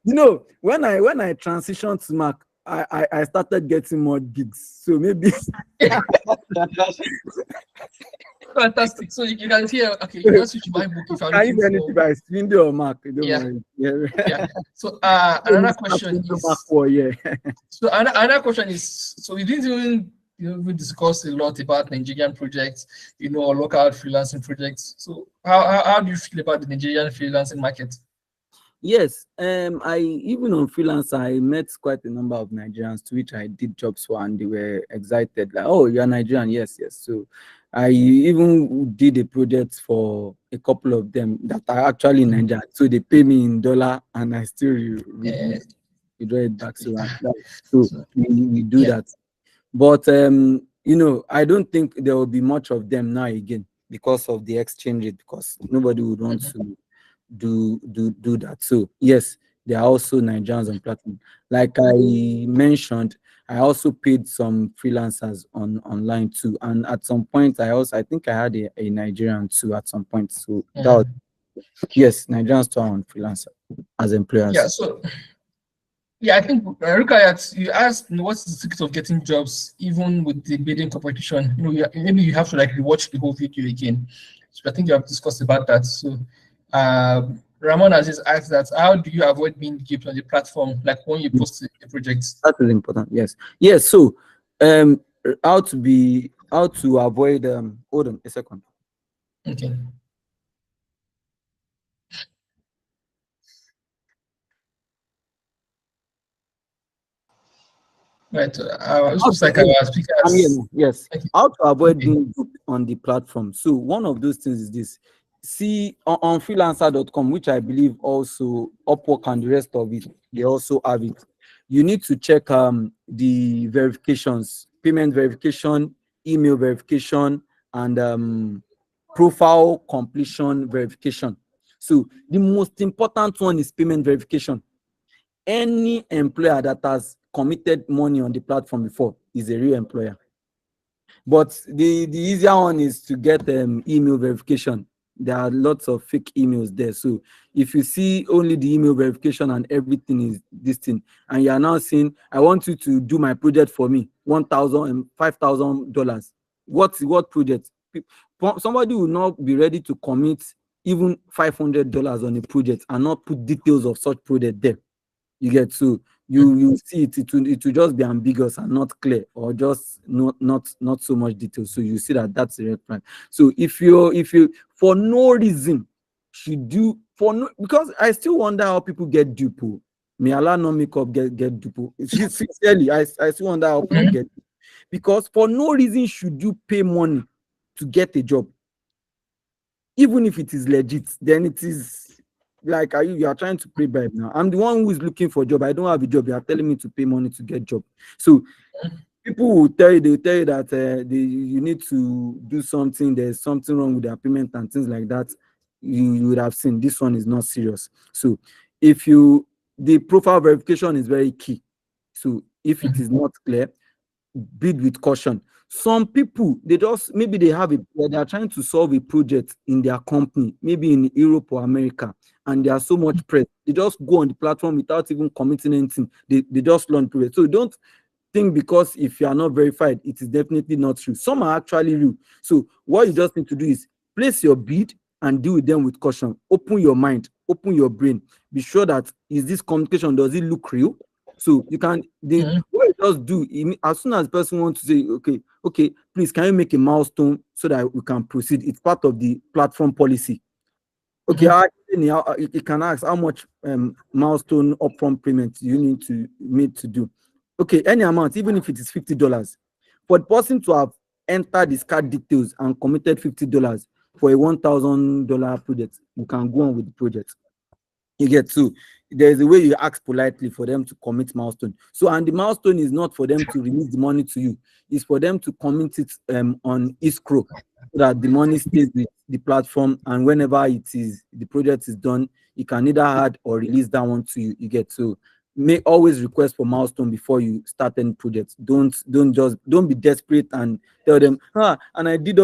Windows. when I transitioned to Mac, I started getting more gigs. So maybe Fantastic. So you can hear, okay, you can switch to my book if I'm can you looking do for. anything by window or Mac? Don't Yeah. worry. Yeah. Yeah. So another question is, Yeah. so another question is, so we didn't even, we discussed a lot about Nigerian projects, or local freelancing projects. So how do you feel about the Nigerian freelancing market? Yes, I even on freelance, I met quite a number of Nigerians to which I did jobs for, and they were excited, like, "Oh, you're Nigerian?" Yes, yes. So I even did a project for a couple of them that are actually Nigerian. So they pay me in dollar, and I still Uh, withdraw it back. So so, we do yeah. that. But I don't think there will be much of them now again because of the exchange rate, because nobody would want to do that. So yes, there are also Nigerians on platform. Like I mentioned, I also paid some freelancers online too. And at some point, I think I had a Nigerian too at some point. So that was, yes, Nigerians too are on freelancer as employers. Yeah. So yeah, I think Rukayat, you asked, what's the secret of getting jobs even with the bidding competition? Maybe you have to like rewatch the whole video again. So I think you have discussed about that. So Ramon has just asked that, how do you avoid being gypped on the platform, like when you post a project? That is important. Yes. Yes. So um how to avoid hold on a second. Okay. Right. It looks like our I'm here speakers. now. Yes. Okay. How to avoid Okay. being duped on the platform. So one of those things is this. See on freelancer.com, which I believe also Upwork and the rest of it, they also have it. You need to check the verifications, payment verification, email verification, and profile completion verification. So the most important one is payment verification. Any employer that has committed money on the platform before is a real employer. But the easier one is to get email verification. There are lots of fake emails there. So if you see only the email verification and everything is this thing, and you are now saying, I want you to do my project for me, $1,000 and $5,000. What project? Somebody will not be ready to commit even $500 on a project and not put details of such project there. You get, so you see it will just be ambiguous and not clear, or just not so much detail. So you see that's a red flag. So if you for no reason should you, because I still wonder how people get dupe. May Allah not make up get dupe. Sincerely, I still wonder how people get, because for no reason should you pay money to get a job. Even if it is legit, then it is like, you are trying to pay bribe now. I'm the one who is looking for a job. I don't have a job. You are telling me to pay money to get job. So people will tell you, that you need to do something. There's something wrong with their payment and things like that. You would have seen this one is not serious. So the profile verification is very key. So if it is not clear, bid with caution. Some people, they are trying to solve a project in their company, maybe in Europe or America, and they are so much pressed. They just go on the platform without even committing anything. They just learn project. So don't think because if you are not verified, it is definitely not true. Some are actually real. So what you just need to do is place your bid and deal with them with caution. Open your mind, open your brain. Be sure that, is this communication, does it look real? So you can, what you just do, as soon as the person wants to say, okay, please, can you make a milestone so that we can proceed? It's part of the platform policy. Okay, you can ask how much milestone upfront payment you need to do. Okay, any amount, even if it is $50. For the person to have entered his card details and committed $50 for a $1,000 project, you can go on with the project. You get, to there's a way you ask politely for them to commit milestone. So, and the milestone is not for them to release the money to you, it's for them to commit it on escrow, so that the money stays with the platform, and whenever the project is done, you can either add or release that one to you. You get, to may always request for milestone before you start any project. Don't be desperate and tell them, and I did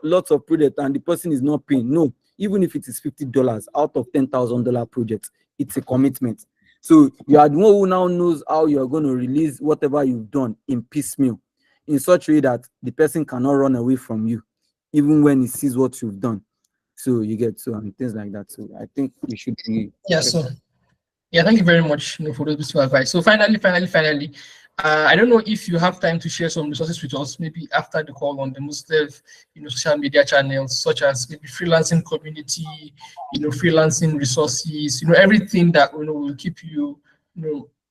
lots of project and the person is not paying. No, even if it is $50 out of $10,000 project, it's a commitment. So you are the one who now knows how you're going to release whatever you've done in piecemeal, in such a way that the person cannot run away from you, even when he sees what you've done. So you get so and things like that. So I think we should be Yeah. So yeah, thank you very much, for those beautiful advice. So finally, I don't know if you have time to share some resources with us, maybe after the call on the Musdev, social media channels such as maybe freelancing community, freelancing resources, everything that will keep you,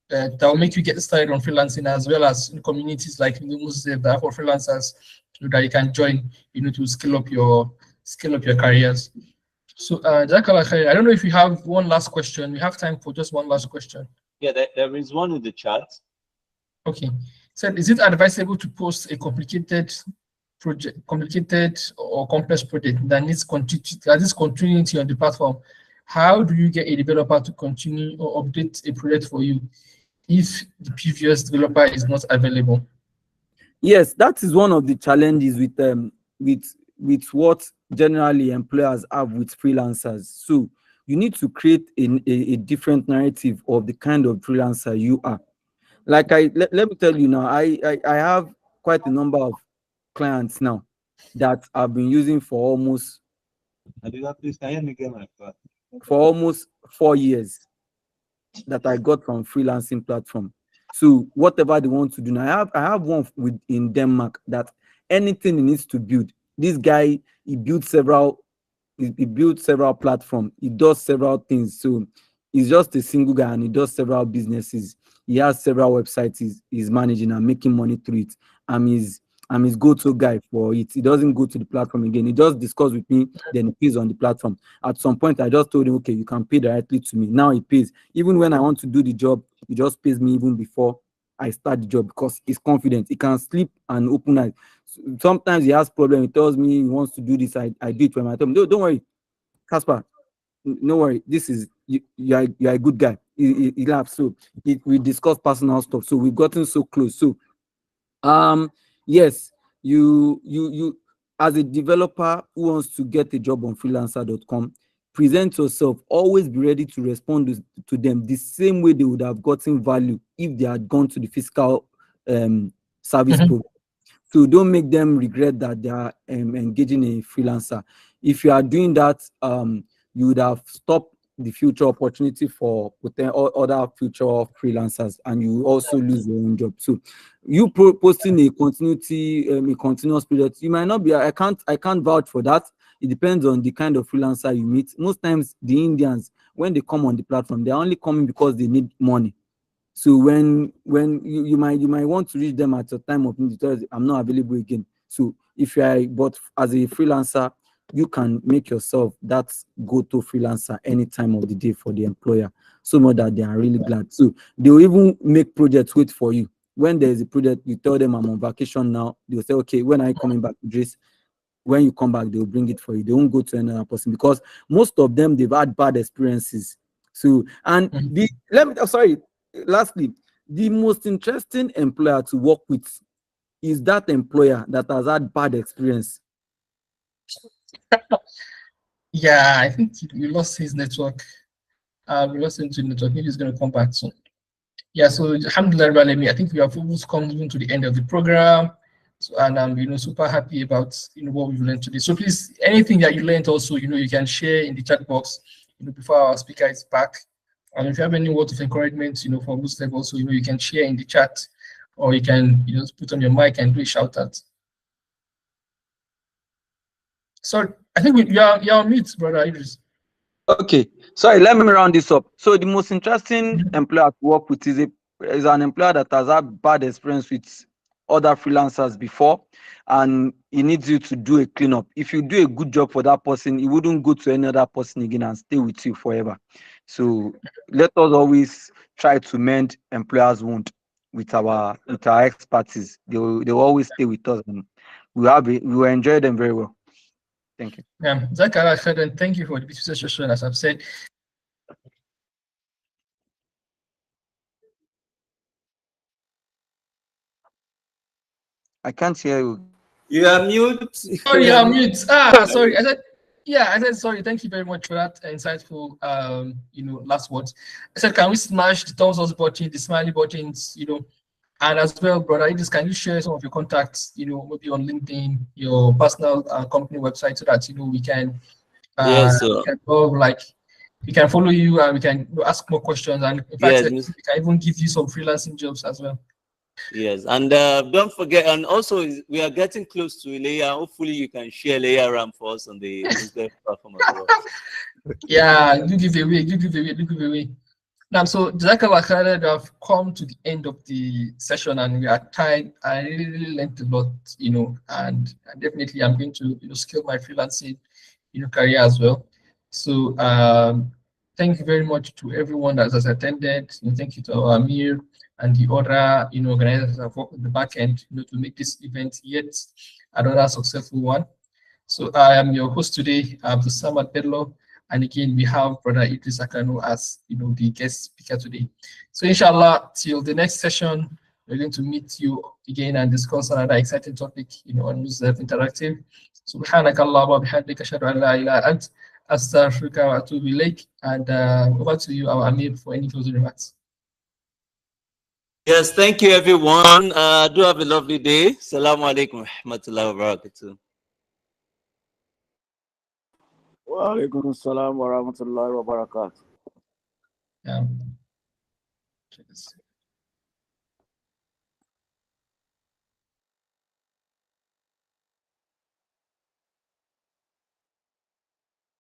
that will make you get started on freelancing, as well as communities like Musdev that are for freelancers, that you can join, to scale up your careers. So, Jackal, I don't know if you have one last question. We have time for just one last question. Yeah, there is one in the chat. Okay. So, is it advisable to post a complicated or complex project that is continuity on the platform? How do you get a developer to continue or update a project for you if the previous developer is not available? Yes, that is one of the challenges with with what generally employers have with freelancers. So you need to create a different narrative of the kind of freelancer you are. Like let me tell you now, I have quite a number of clients now that I've been using for almost 4 years, that I got from freelancing platform. So whatever they want to do now, I have one with in Denmark that anything he needs to build. This guy, he built several platforms. He does several things. So he's just a single guy and he does several businesses. He has several websites he's managing and making money through it. I'm his go-to guy for it. He doesn't go to the platform again. He just discuss with me, then he pays on the platform. At some point, I just told him, okay, you can pay directly to me. Now he pays. Even when I want to do the job, he just pays me even before I start the job because he's confident. He can sleep and open eyes. Sometimes he has problem. He tells me he wants to do this. I do it for him. I tell him, no, don't worry, Casper. No worry. This is you are a good guy. He laughs. So we discuss personal stuff. So we've gotten so close. So yes, you as a developer who wants to get a job on freelancer.com, present yourself. Always be ready to respond to them the same way they would have gotten value if they had gone to the physical service Mhm. provider. So don't make them regret that they are engaging a freelancer. If you are doing that, you would have stopped the future opportunity for other future freelancers, and you also lose your own job. So you posting a continuous project, you might not be. I can't vouch for that. It depends on the kind of freelancer you meet. Most times, the Indians, when they come on the platform, they're only coming because they need money. So when you might want to reach them at a time of need, because I'm not available again. So if you are, but as a freelancer, you can make yourself that go-to freelancer any time of the day for the employer, so much that they are really glad. So they will even make projects wait for you. When there is a project, you tell them I'm on vacation now. They'll say, okay, when are you coming back, Idris? When you come back, they'll bring it for you. They won't go to another person because most of them, they've had bad experiences. So, and Mhm. sorry, lastly, the most interesting employer to work with is that employer that has had bad experience. Yeah, I think we lost his network. We lost him to network. Maybe he's going to come back soon. Yeah, so alhamdulillah, Rabbil Alamin, I think we have almost come even to the end of the program. So, and I'm super happy about what we've learned today. So please, anything that you learned also, you can share in the chat box, before our speaker is back. And if you have any words of encouragement, for Muslim also, you can share in the chat, or you can, put on your mic and do a shout out. So I think you're on mute, brother Idris. Okay, sorry, let me round this up. So the most interesting employer to work with is an employer that has had bad experience with other freelancers before, and he needs you to do a cleanup. If you do a good job for that person, he wouldn't go to any other person again and stay with you forever. So let us always try to mend employers' wound with our expertise. They will always stay with us, and we will enjoy them very well. Thank you. Yeah, Zakara Khadan, thank you for the beautiful session. As I've said, I can't hear you. You are mute. oh, You are you're mute. mute. Sorry. I said Yeah, I said sorry. Thank you very much for that insightful, last words. I said, can we smash the thumbs up button, the smiley buttons, and as well, brother Idris, can you share some of your contacts, maybe on LinkedIn, your personal company website, so that Yes, we sir. can all like we can follow you and we can ask more questions, and in fact, Yes, we can even give you some freelancing jobs as well. yes, and don't forget, and also we are getting close to Leia. Hopefully, you can share Leia RAM for us on the Wisdom platform as well. Yeah, do give away, do give away, do give away. Now, so Jazakallah khairan, we have come to the end of the session and we are tired. I really learned a lot, and definitely I'm going to, scale my freelancing, career as well. So, thank you very much to everyone that has attended. Thank you to our Amir and the other, organizers that have worked in the back end, to make this event yet another successful one. So I am your host today, Samad Bello, and again we have Brother Idris Akano as the guest speaker today. So inshallah, till the next session, we're going to meet you again and discuss another exciting topic, on Muslim Interactive. سبحانك اللهم وبحمدك أشهد أن لا إله إلا أنت أستغفرك وأتوب إليك. And over to you, our Amir, for any closing remarks. Yes, thank you, everyone. Do have a lovely day. Assalamu alaikum wa rahmatullahi wa barakatuh. Wa alaikum assalam wa rahmatullahi wa barakatuh. Um, cheers.